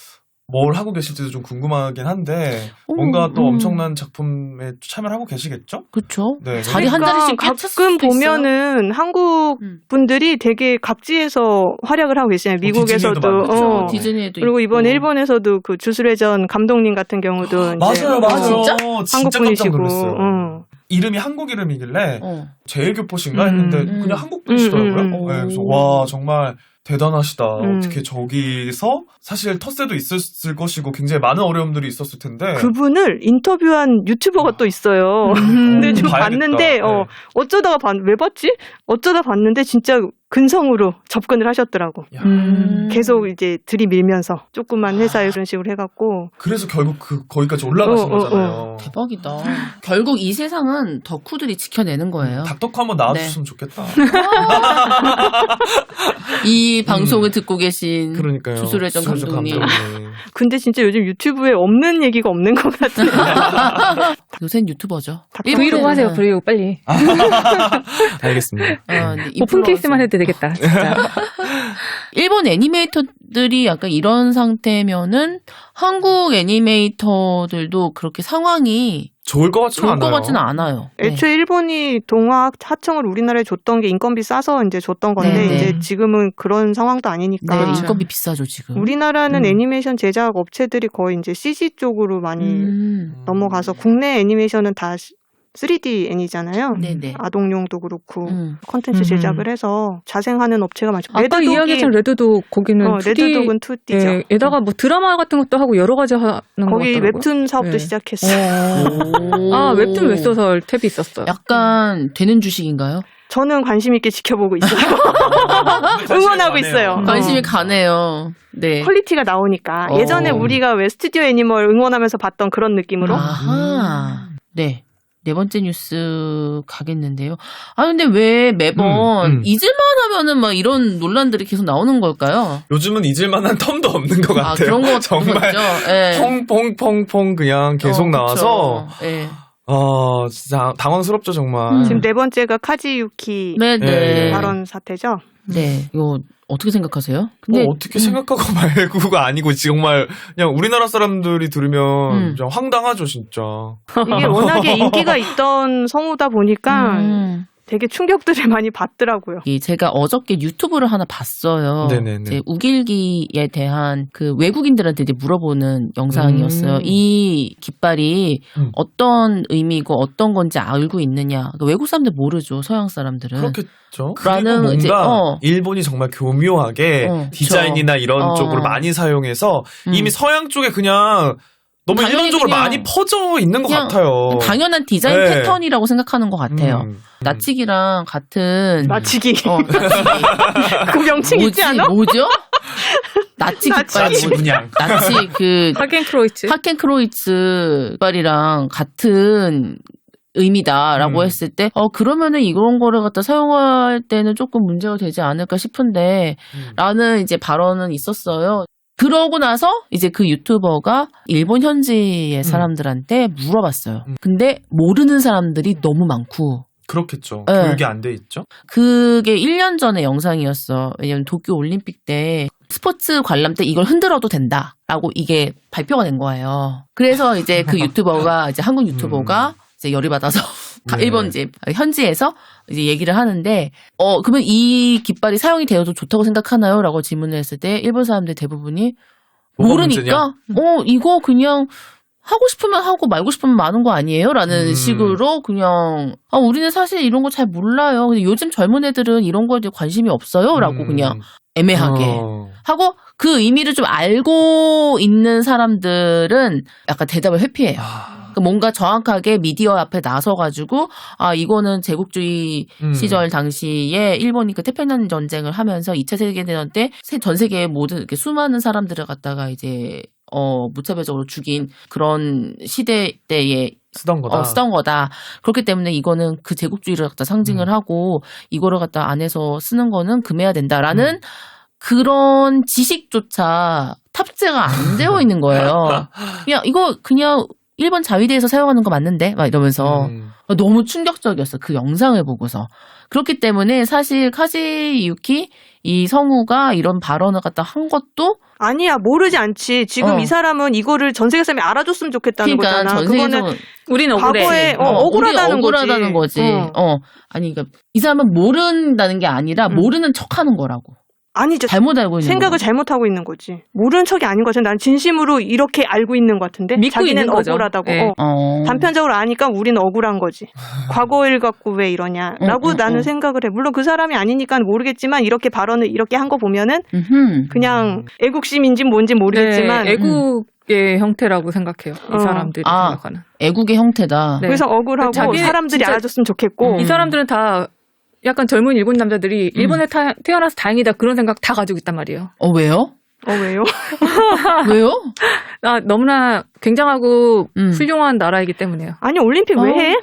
뭘 하고 계실지도 좀 궁금하긴 한데 뭔가 또 엄청난 작품에 참여를 하고 계시겠죠? 그렇죠. 네. 자리 한 자리씩 가끔 보면은 한국 분들이 되게 각지에서 활약을 하고 계시잖아요. 미국에서도. 디즈니에도 디즈니에도 그리고 이번에 있고. 일본에서도 그 주술회전 감독님 같은 경우도 이제 맞아요. 진짜? 진짜 깜짝 분이시고. 놀랐어요. 이름이 한국 이름이길래 제일교포신가 음, 했는데 그냥 한국 분이시더라고요. 음. 네, 그래서 와 정말 대단하시다. 음. 어떻게 저기서 사실 텃세도 있었을 것이고 굉장히 많은 어려움들이 있었을 텐데 그분을 인터뷰한 유튜버가 또 있어요. 근데 좀 봐야겠다. 봤는데 네. 어쩌다가 왜 봤지? 어쩌다 봤는데 진짜 근성으로 접근을 하셨더라고. 야, 계속 이제 들이밀면서 조그만 회사에 그런 식으로 해갖고 그래서 결국 거기까지 올라가신 거잖아요. 대박이다. 결국 이 세상은 덕후들이 지켜내는 거예요. 닥터커 한번 나와주셨으면 좋겠다. 이 방송을 듣고 계신 그러니까요. 주술회전 감독님. 근데 진짜 요즘 유튜브에 없는 얘기가 없는 것 같아요. 요새는 유튜버죠. 브이로그 하세요. 브이로그 빨리. 알겠습니다. 오픈 케이스만 해도 되겠다. 진짜. 일본 애니메이터들이 약간 이런 상태면은 한국 애니메이터들도 그렇게 상황이 좋을 것 같지는 좋을 않아요. 것 같지는 않아요. 네. 애초에 일본이 동화 하청을 우리나라에 줬던 게 인건비 싸서 이제 줬던 건데 네, 네. 이제 지금은 그런 상황도 아니니까. 네, 인건비 비싸죠 지금. 우리나라는 애니메이션 제작 업체들이 거의 이제 CG 쪽으로 많이 넘어가서 국내 애니메이션은 다 3D 애니잖아요. 네네. 아동용도 그렇고 컨텐츠 제작을 해서 자생하는 업체가 많죠. 아까 이야기했던 레드독 거기는 2D, 레드독은 2D죠. 예, 에다가 뭐 드라마 같은 것도 하고 여러 가지 하는 거 거기 같더라고요. 웹툰 사업도 네. 시작했어요. 아, 웹툰 웹소설 탭이 있었어요. 약간 되는 주식인가요? 저는 관심 있게 지켜보고 있어요. 응원하고 있어요. 관심이 가네요. 네. 퀄리티가 나오니까. 예전에 우리가 왜 스튜디오 애니멀 응원하면서 봤던 그런 느낌으로. 아하. 네. 네 번째 뉴스 가겠는데요. 아, 근데 왜 매번 잊을만 하면은 막 이런 논란들이 계속 나오는 걸까요? 요즘은 잊을만한 텀도 없는 것 같아요. 아, 그런 거 정말 네. 퐁퐁퐁퐁 그냥 계속 나와서 네. 진짜 당황스럽죠 정말. 지금 네 번째가 카지유키 네. 발언 사태죠. 네. 이거 어떻게 생각하세요? 근데 어떻게 생각하고 말고가 아니고 정말 그냥 우리나라 사람들이 들으면 좀 황당하죠 진짜. 이게 워낙에 인기가 있던 성우다 보니까 되게 충격들을 많이 받더라고요. 제가 어저께 유튜브를 하나 봤어요. 네네네. 이제 우길기에 대한 그 외국인들한테 이제 물어보는 영상이었어요. 이 깃발이 어떤 의미고 어떤 건지 알고 있느냐. 그러니까 외국 사람들 모르죠. 서양 사람들은. 그렇겠죠. 라는 그리고 이제, 뭔가 일본이 정말 교묘하게 디자인이나 이런 쪽으로 많이 사용해서 이미 서양 쪽에 그냥 너무 일반적으로 많이 퍼져 있는 것 같아요. 당연한 디자인 패턴이라고 생각하는 것 같아요. 나치기랑 같은 나치기. 나치기. 그 명칭 있지 않아? 뭐죠? 나치 깃발. 나치 분양. 나치 하켄크로이츠 깃발이랑 같은 의미다라고 했을 때, 그러면은 이런 거를 갖다 사용할 때는 조금 문제가 되지 않을까 싶은데, 라는 이제 발언은 있었어요. 그러고 나서 이제 그 유튜버가 일본 현지의 사람들한테 물어봤어요. 근데 모르는 사람들이 너무 많고. 그렇겠죠. 네. 교육이 안 돼 있죠. 그게 1년 전의 영상이었어. 왜냐면 도쿄 올림픽 때 스포츠 관람 때 이걸 흔들어도 된다라고 이게 발표가 된 거예요. 그래서 이제 그 유튜버가 이제 한국 유튜버가 이제 열이 받아서 일본 이제 현지에서 이제 얘기를 하는데 그러면 이 깃발이 사용이 되어도 좋다고 생각하나요? 라고 질문을 했을 때 일본 사람들 대부분이 모르니까 이거 그냥 하고 싶으면 하고 말고 싶으면 마는 거 아니에요? 라는 식으로 그냥 우리는 사실 이런 거 잘 몰라요. 근데 요즘 젊은 애들은 이런 거에 대해 관심이 없어요? 라고 그냥 애매하게 하고 그 의미를 좀 알고 있는 사람들은 약간 대답을 회피해요. 뭔가 정확하게 미디어 앞에 나서가지고 이거는 제국주의 시절 당시에 일본이 그 태평양 전쟁을 하면서 2차 세계대전 때 전 세계의 모든 이렇게 수많은 사람들을 갖다가 이제 무차별적으로 죽인 그런 시대 때에 쓰던 거다. 그렇기 때문에 이거는 그 제국주의를 갖다 상징을 하고 이거를 갖다 안에서 쓰는 거는 금해야 된다라는 그런 지식조차 탑재가 안 되어 있는 거예요. 이거 그냥 일본 자위대에서 사용하는 거 맞는데? 막 이러면서 너무 충격적이었어. 그 영상을 보고서. 그렇기 때문에 사실 카즈유키 이 성우가 이런 발언을 갖다 한 것도 아니야, 모르지 않지. 지금 이 사람은 이거를 전 세계 사람이 알아줬으면 좋겠다는 그러니까 거잖아. 전 세계에서 그거는 우린 억울해. 과거에 억울하다는 억울하다는 거지. 아니 그러니까 이 사람은 모른다는 게 아니라 모르는 척하는 거라고. 아니죠. 잘못 알고 있는 생각을 거. 잘못하고 있는 거지. 모르는 척이 아닌 거죠. 난 진심으로 이렇게 알고 있는 것 같은데. 믿고 자기는 있는 거죠. 억울하다고. 네. 단편적으로 아니까 우리는 억울한 거지. 과거 일 갖고 왜 이러냐라고 나는 생각을 해. 물론 그 사람이 아니니까 모르겠지만 이렇게 발언을 이렇게 한 거 보면은 그냥 애국심인지 뭔지 모르겠지만 네, 애국의 형태라고 생각해요. 이 사람들이 생각하는. 애국의 형태다. 네. 그래서 억울하고 자기 사람들이 진짜 알아줬으면 좋겠고. 이 사람들은 다 약간 젊은 일본 남자들이 일본에 태어나서 다행이다 그런 생각 다 가지고 있단 말이에요. 왜요? 왜요? 왜요? 너무나 굉장하고 훌륭한 나라이기 때문에요. 아니 올림픽 왜 해?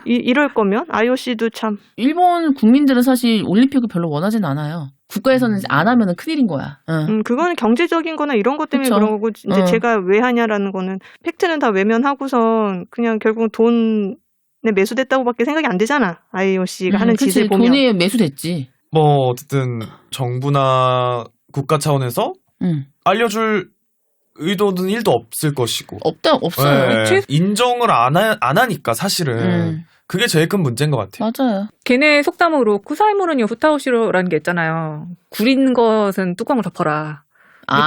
이럴 거면 IOC도 참. 일본 국민들은 사실 올림픽을 별로 원하진 않아요. 국가에서는 안 하면 큰일인 거야. 그거는 경제적인 거나 이런 것 때문에 그쵸? 그런 거고 이제 제가 왜 하냐라는 거는 팩트는 다 외면하고선 그냥 결국 돈에 매수됐다고밖에 생각이 안 되잖아. IOC가 하는 그치, 짓을 보면. 돈에 매수됐지. 뭐 어쨌든 정부나 국가 차원에서 알려줄 의도는 1도 없을 것이고. 없어요. 네, 인정을 안 하니까 사실은 그게 제일 큰 문제인 것 같아요. 맞아요. 걔네 속담으로 쿠사이모르니 후타오시로라는 게 있잖아요. 구린 것은 뚜껑을 덮어라.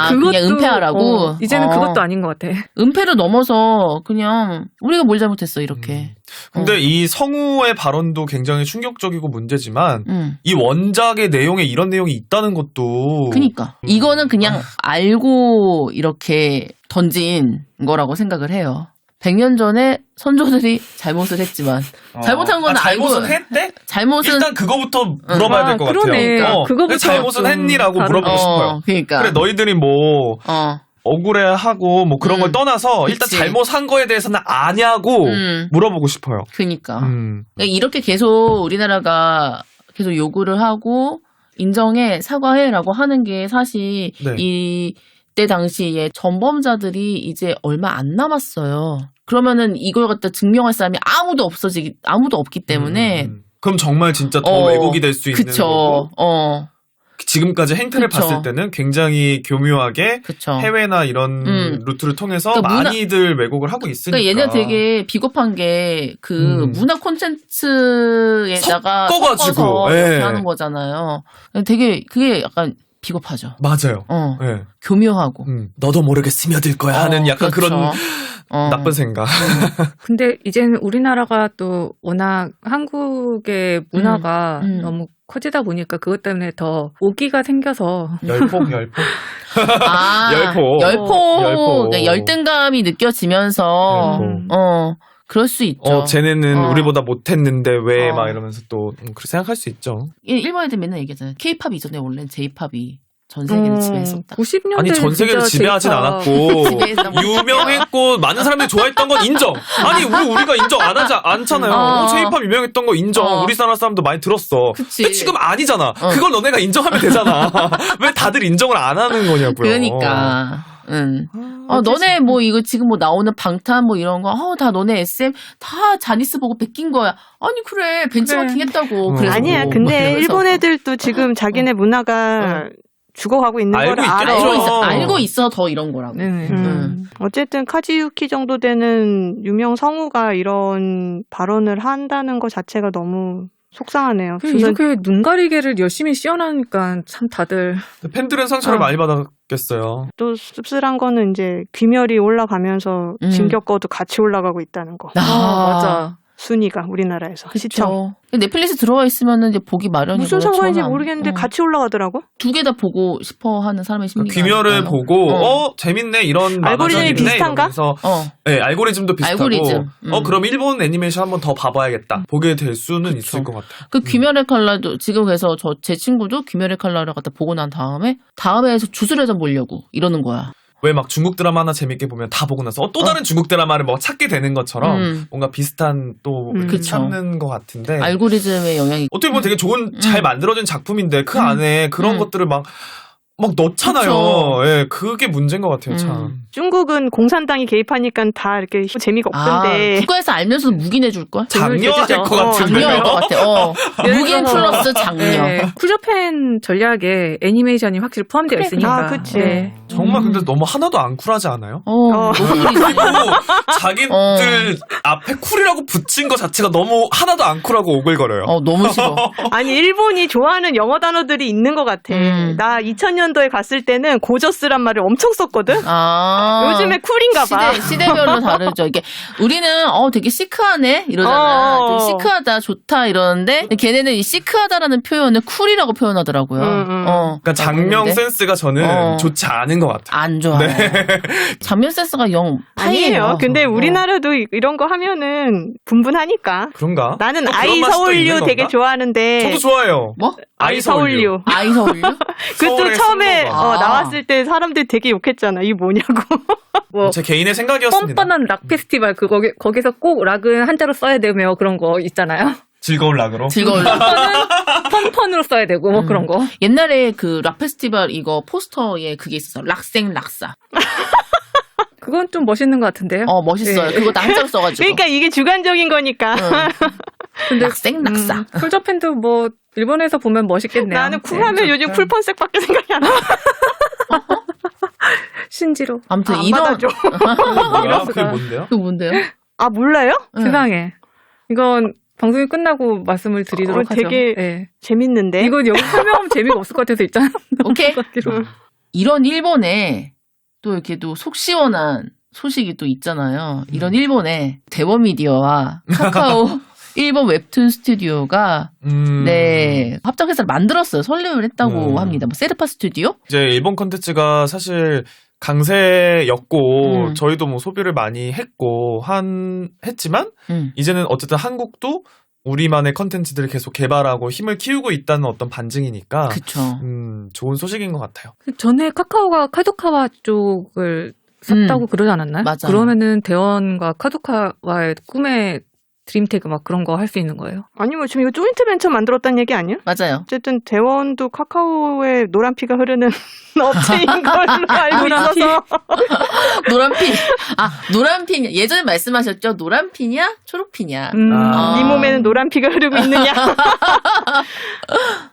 그냥 은폐하라고? 이제는 그것도 아닌 것 같아. 은폐를 넘어서 그냥 우리가 뭘 잘못했어 이렇게. 근데 이 성우의 발언도 굉장히 충격적이고 문제지만 이 원작의 내용에 이런 내용이 있다는 것도 그러니까 이거는 그냥 알고 이렇게 던진 거라고 생각을 해요. 100년 전에 선조들이 잘못을 했지만 잘못한 건 알고 잘못은 했대? 잘못은 일단 그거부터 물어봐야 될 것 그러네. 같아요. 그거부터 잘못은 좀 했니라고 물어보고 싶어요. 그러니까 그래 너희들이 뭐 억울해하고 뭐 그런 걸 떠나서 일단 그치. 잘못한 거에 대해서는 아냐고 물어보고 싶어요. 그러니까 이렇게 계속 우리나라가 계속 요구를 하고 인정해 사과해라고 하는 게 사실 네. 이때 당시에 전범자들이 이제 얼마 안 남았어요. 그러면은 이걸 갖다 증명할 사람이 아무도 없기 때문에 그럼 정말 진짜 더 왜곡이 될 수 있는 그쵸. 거고 지금까지 행태를 그쵸. 봤을 때는 굉장히 교묘하게 그쵸. 해외나 이런 루트를 통해서 그러니까 많이들 왜곡을 하고 있으니까 그러니까 얘네가 되게 비겁한 게 그 문화 콘텐츠에다가 섞어가지고, 섞어서 예. 이렇게 하는 거잖아요. 되게 그게 약간 비겁하죠. 맞아요. 예. 교묘하고. 너도 모르게 스며들 거야 하는 약간 그렇죠. 그런 나쁜 생각. 근데 이제는 우리나라가 또 워낙 한국의 문화가 너무 커지다 보니까 그것 때문에 더 오기가 생겨서 열폭. 열폭. 그러니까 열등감이 느껴지면서 그럴 수 있죠. 쟤네는 우리보다 못했는데 왜 막 이러면서 또 그렇게 생각할 수 있죠. 일본 애들 맨날 얘기하잖아요. K-팝 이전에 원래는 J-팝이 전 세계를 지배했었다. 90년대 아니 전 세계를 지배하진 않았고 유명했고 많은 사람들이 좋아했던 건 인정. 아니 우리가 인정 안 하지 않잖아요. J-팝 유명했던 거 인정. 우리나라 사람도 많이 들었어. 그치. 근데 지금 아니잖아. 그걸 너네가 인정하면 되잖아. 왜 다들 인정을 안 하는 거냐고요. 그러니까. 너네 뭐 이거 지금 뭐 나오는 방탄 뭐 이런 거, 다 너네 SM 다 자니스 보고 베낀 거야. 아니 그래 벤치마킹 했다고. 그래서 아니야. 뭐 근데 이러면서. 일본 애들도 지금 자기네 문화가 죽어가고 있는 알고 걸 알아. 있겠죠. 알고 있어 더 이런 거라고. 어쨌든 카즈유키 정도 되는 유명 성우가 이런 발언을 한다는 것 자체가 너무 속상하네요. 이렇게 눈 가리개를 열심히 씌워나니까 참 다들 팬들은 상처를 많이 받았겠어요. 또 씁쓸한 거는 이제 귀멸이 올라가면서 진격거도 같이 올라가고 있다는 거. 맞아. 순위가 우리나라에서 시청. 넷플릭스 들어와 있으면은 이제 보기 마련이고. 무슨 상관인지 모르겠는데 같이 올라가더라고. 두 개 다 보고 싶어 하는 사람의 심리가. 귀멸을 있어요. 보고 재밌네 이런 알고리즘이 비슷한가? 네, 알고리즘도 비슷하고. 알고리즘. 그럼 일본 애니메이션 한번 더 봐봐야겠다. 보게 될 수는 있을 것 같아요. 그 귀멸의 칼날도 지금 그래서 제 친구도 귀멸의 칼날을 갖다 보고 난 다음에서 주술회전 보려고 이러는 거야. 왜 막 중국 드라마 하나 재밌게 보면 다 보고 나서 또 다른 중국 드라마를 뭐 찾게 되는 것처럼 뭔가 비슷한 또 찾는 것 같은데 알고리즘의 영향이 어떻게 보면 되게 좋은 잘 만들어진 작품인데 그 안에 그런 것들을 막 막 넣잖아요. 그쵸. 예, 그게 문제인 것 같아요, 참. 중국은 공산당이 개입하니까 다 이렇게 재미가 없던데. 국가에서 알면서도 묵인 해줄걸? 장려할 것 같은데. 장려할 것 같아. 묵인 플러스 장려. 네, 쿨자팬 전략에 애니메이션이 확실히 포함되어 있으니까. 아, 그치. 네. 정말 근데 너무 하나도 안 쿨하지 않아요? 너무 쿨이지. 그리고 자기들 앞에 쿨이라고 붙인 것 자체가 너무 하나도 안 쿨하고 오글거려요. 너무 싫어. 아니, 일본이 좋아하는 영어 단어들이 있는 것 같아. 나 2000년도에 갔을 때는 고저스란 말을 엄청 썼거든? 요즘에 쿨인가 봐. 시대별로 다르죠. 이게 우리는 되게 시크하네 이러잖아. 되게 시크하다, 좋다 이러는데 걔네는 이 시크하다라는 표현을 쿨이라고 표현하더라고요. 그러니까 장명 모르는데? 센스가 저는 좋지 않은 것 같아요. 안 좋아요. 장면 센스가 영 파이예요. 아니에요. 근데 우리나라도 이런 거 하면은 분분하니까. 그런가? 나는 뭐 그런 아이 맛이 또 서울류 있는 되게 건가? 좋아하는데. 저도 좋아해요. 뭐? 아이 서울류. 아이 서울류? 그것도 서울의 처음에 승모가. 나왔을 때 사람들 되게 욕했잖아. 이게 뭐냐고. 뭐 제 개인의 생각이었습니다. 뻔뻔한 락 페스티벌 거기서 꼭 락은 한자로 써야 되며 그런 거 있잖아요. 즐거운 락으로. 즐거운 펀으로 써야 되고 뭐 그런 거. 옛날에 그 락 페스티벌 이거 포스터에 그게 있었어. 락생 락사. 그건 좀 멋있는 것 같은데요. 멋있어요. 네. 그거 나 한자로 써가지고. 그러니까 이게 주관적인 거니까. 근데 락생 락사. 쿨자팬도 뭐 일본에서 보면 멋있겠네요. 나는 쿨하면 네. 요즘 쿨펀색밖에 생각이 안 나. 신지로. 아무튼 안 이런 받아줘. 뭐야? 그게 뭔데요? 그 뭔데요? 아, 몰라요? 세상에. 이건 방송이 끝나고 말씀을 드리도록 하죠. 되게 네. 재밌는데. 이거 여기 설명하면 재미가 없을 것 같아서 있잖아. 오케이. 넘어가기로. 이런 일본에 또 이렇게 또 속 시원한 소식이 또 있잖아요. 이런 일본에 대원미디어와 카카오 일본 웹툰 스튜디오가 합작회사를 만들었어요. 설립을 했다고 합니다. 뭐 세르파 스튜디오? 이제 일본 컨텐츠가 사실 강세였고 저희도 뭐 소비를 많이 했고 했지만 이제는 어쨌든 한국도 우리만의 컨텐츠들을 계속 개발하고 힘을 키우고 있다는 어떤 반증이니까 그쵸. 좋은 소식인 것 같아요. 전에 카카오가 카도카와 쪽을 샀다고 그러지 않았나요? 맞아요. 그러면은 대원과 카도카와의 꿈의 드림태그 막 그런 거 할 수 있는 거예요? 아니면 지금 이거 조인트 벤처 만들었다는 얘기 아니야? 맞아요. 어쨌든 대원도 카카오에 노란 피가 흐르는 업체인 걸로 알고 있어서. 노란핀. 노란핀. 예전에 말씀하셨죠? 노란핀이야? 초록핀이야? 네 몸에는 노란 피가 흐르고 있느냐.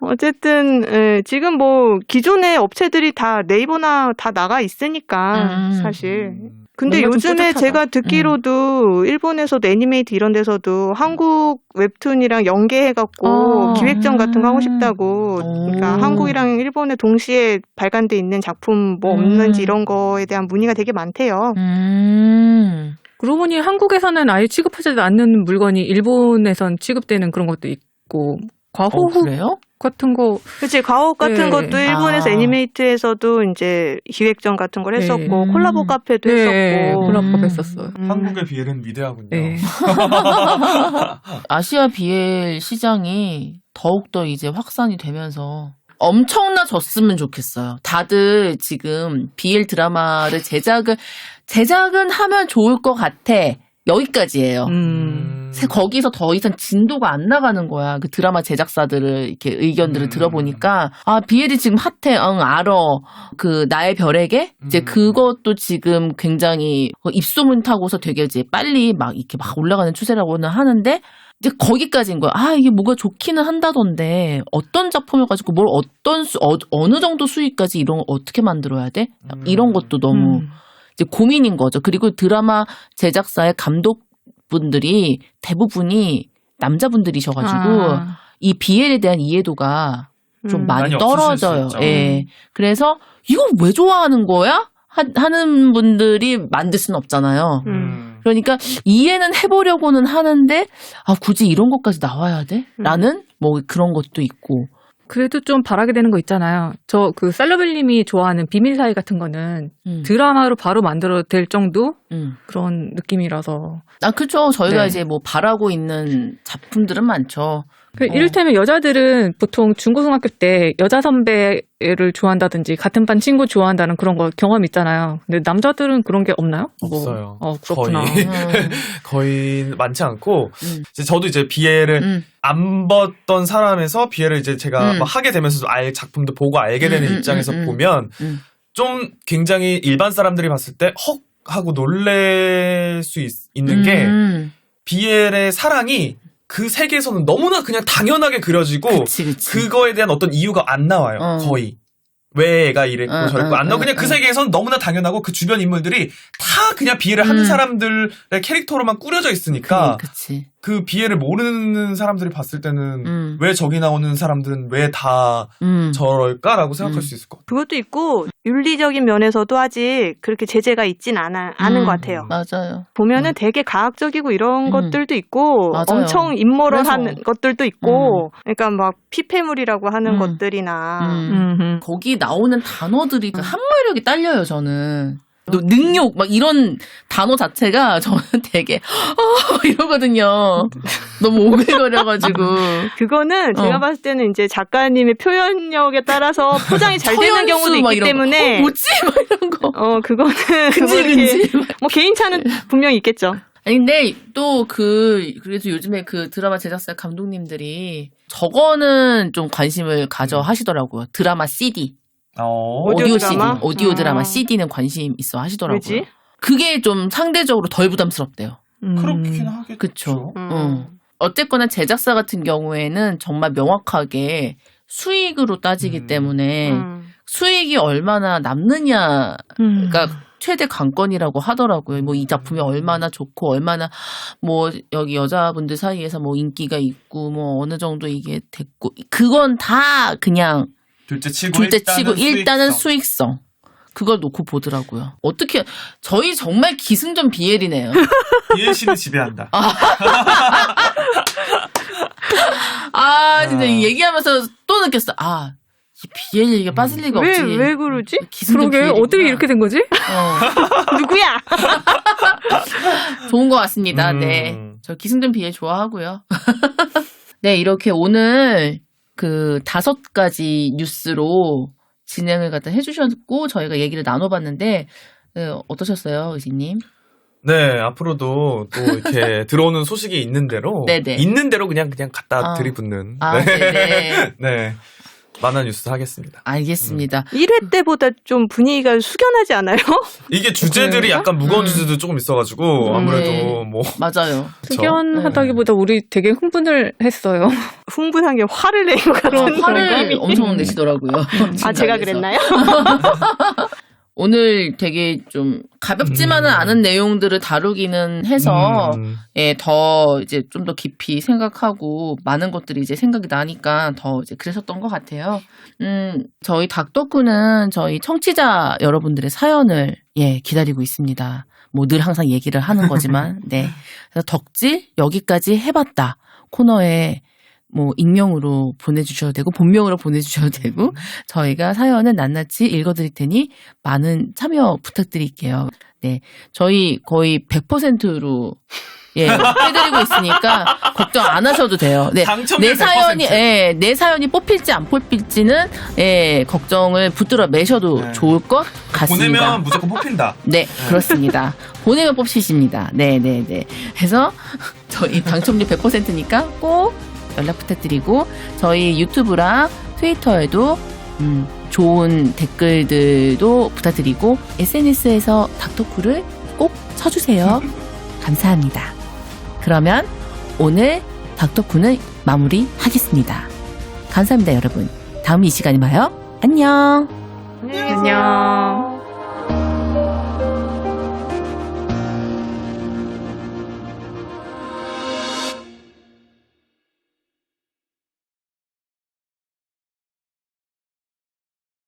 어쨌든 지금 뭐 기존의 업체들이 다 네이버나 다 나가 있으니까 사실. 근데 뭔가 좀 요즘에 뿌듯하다. 제가 듣기로도 일본에서도 애니메이트 이런 데서도 한국 웹툰이랑 연계해갖고 기획전 같은 거 하고 싶다고. 그러니까 한국이랑 일본에 동시에 발간돼 있는 작품 뭐 없는지 이런 거에 대한 문의가 되게 많대요. 그러고 보니 한국에서는 아예 취급하지 않는 물건이 일본에선 취급되는 그런 것도 있고 과호흡 그래요? 같은 거. 그치, 가옥 같은 네. 것도 일본에서 애니메이트에서도 이제 기획전 같은 걸 했었고, 네. 콜라보 카페도 네, 했었고. 콜라보 했었어요. 한국의 비엘은 위대하군요. 네. 아시아 BL 시장이 더욱더 이제 확산이 되면서 엄청나졌으면 좋겠어요. 다들 지금 BL 드라마를 제작은 하면 좋을 것 같아. 여기까지예요. 거기서 더 이상 진도가 안 나가는 거야. 그 드라마 제작사들을 이렇게 의견들을 들어보니까 BL이 지금 핫해. 알어. 그 나의 별에게 이제 그것도 지금 굉장히 입소문 타고서 되게 이제 빨리 막 이렇게 막 올라가는 추세라고는 하는데 이제 거기까지인 거야. 이게 뭐가 좋기는 한다던데 어떤 작품을 가지고 뭘 어느 정도 수익까지 이런 거 어떻게 만들어야 돼? 이런 것도 너무 이제 고민인 거죠. 그리고 드라마 제작사의 감독분들이 대부분이 남자분들이셔가지고 이 BL에 대한 이해도가 좀 많이 많이 떨어져요. 없으실 수 있죠. 예. 그래서 이걸 왜 좋아하는 거야? 하는 분들이 만들 수는 없잖아요. 그러니까 이해는 해보려고는 하는데 굳이 이런 것까지 나와야 돼? 라는 뭐 그런 것도 있고. 그래도 좀 바라게 되는 거 있잖아요. 저 그 셀러벨님이 좋아하는 비밀 사이 같은 거는 드라마로 바로 만들어도 될 정도 그런 느낌이라서. 아, 그쵸. 저희가 네. 이제 뭐 바라고 있는 작품들은 많죠. 이를테면 여자들은 보통 중고등학교 때 여자 선배를 좋아한다든지 같은 반 친구 좋아한다는 그런 거 경험 있잖아요. 근데 남자들은 그런 게 없나요? 없어요. 그렇구나. 거의 많지 않고 이제 저도 이제 비애를 안 봤던 사람에서 비애를 이제 제가 막 하게 되면서 작품도 보고 알게 되는 입장에서 보면 좀 굉장히 일반 사람들이 봤을 때 헉 하고 놀랄 수 있는 게 비엘의 사랑이 그 세계에서는 너무나 그냥 당연하게 그려지고 그치. 그거에 대한 어떤 이유가 안 나와요. 거의. 왜 애가 이랬고 저랬고 안 나오고 그냥 그 세계에서는 너무나 당연하고 그 주변 인물들이 다 그냥 비애를 하는 사람들의 캐릭터로만 꾸려져 있으니까 그치. 그 비애를 모르는 사람들이 봤을 때는 왜 저기 나오는 사람들은 왜 다 저럴까라고 생각할 수 있을 것 같아요. 그것도 있고 윤리적인 면에서도 아직 그렇게 제재가 있진 않은 것 같아요. 맞아요. 보면은 되게 과학적이고 이런 것들도 있고 맞아요. 엄청 인모럴한 그래서. 것들도 있고 그러니까 막 피폐물이라고 하는 것들이나 거기 나오는 단어들이 그 한마력이 딸려요, 저는. 능욕, 막 이런 단어 자체가 저는 되게, 이러거든요. 너무 오글거려가지고. 그거는 제가 봤을 때는 이제 작가님의 표현력에 따라서 포장이 잘 되는 경우도 막 있기 이런 때문에. 거. 뭐지? 막 이런 거. 그거는. 근질근질. 뭐 개인차는 분명히 있겠죠. 아니, 근데 또 그래도 요즘에 그 드라마 제작사 감독님들이 저거는 좀 관심을 가져 하시더라고요. 드라마 CD. 오디오 드라마? CD. 오디오 드라마 CD는 관심 있어 하시더라고요. 왜지? 그게 좀 상대적으로 덜 부담스럽대요. 그렇긴 하겠죠. 그쵸. 어쨌거나 제작사 같은 경우에는 정말 명확하게 수익으로 따지기 때문에 수익이 얼마나 남느냐가 최대 관건이라고 하더라고요. 뭐 이 작품이 얼마나 좋고 얼마나 뭐 여기 여자분들 사이에서 뭐 인기가 있고 뭐 어느 정도 이게 됐고 그건 다 그냥 둘째치고 일단은 수익성. 그걸 놓고 보더라고요. 어떻게 저희 정말 기승전 비엘이네요. 비엘 씨는 지배한다. 진짜 이 얘기하면서 또 느꼈어. 이 비엘 얘기가 빠질 리가 없지. 왜 그러지? 기승전 그러게 비엘이구나. 어떻게 이렇게 된 거지? 누구야? 좋은 것 같습니다. 네. 저 기승전 비엘 좋아하고요. 네, 이렇게 오늘 그 5가지 뉴스로 진행을 갖다 해주셨고 저희가 얘기를 나눠봤는데 어떠셨어요, 의지님? 네, 앞으로도 또 이렇게 들어오는 소식이 있는 대로 네네. 있는 대로 그냥 갖다 들이붓는 네네. 네. 만화 뉴스 하겠습니다. 알겠습니다. 1회 때보다 좀 분위기가 숙연하지 않아요? 이게 주제들이 약간 무거운 주제도 조금 있어가지고 아무래도 네. 뭐 맞아요. 숙연하다기보다 우리 되게 흥분을 했어요. 흥분한 게 화를 낸 것 같은 화를 느낌이. 엄청 내시더라고요. 제가 그랬나요? 오늘 되게 좀 가볍지만은 않은 내용들을 다루기는 해서 더 이제 좀 더 깊이 생각하고 많은 것들이 이제 생각이 나니까 더 이제 그랬었던 것 같아요. 저희 닥터쿠는 저희 청취자 여러분들의 사연을 기다리고 있습니다. 뭐 늘 항상 얘기를 하는 거지만 네. 그래서 덕질 여기까지 해봤다 코너에 뭐 익명으로 보내주셔도 되고 본명으로 보내주셔도 되고 저희가 사연은 낱낱이 읽어드릴 테니 많은 참여 부탁드릴게요. 네, 저희 거의 100%로 해드리고 있으니까 걱정 안 하셔도 돼요. 네, 내 사연이 뽑힐지 안 뽑힐지는 걱정을 붙들어 매셔도 좋을 것 같습니다. 보내면 무조건 뽑힌다. 네, 그렇습니다. 보내면 뽑히십니다. 네. 그래서 저희 당첨률 100%니까 꼭 연락 부탁드리고 저희 유튜브랑 트위터에도 좋은 댓글들도 부탁드리고 SNS에서 닥터쿠를 꼭 쳐주세요. 감사합니다. 그러면 오늘 닥터쿠는 마무리하겠습니다. 감사합니다, 여러분. 다음 이 시간에 봐요. 안녕. 안녕.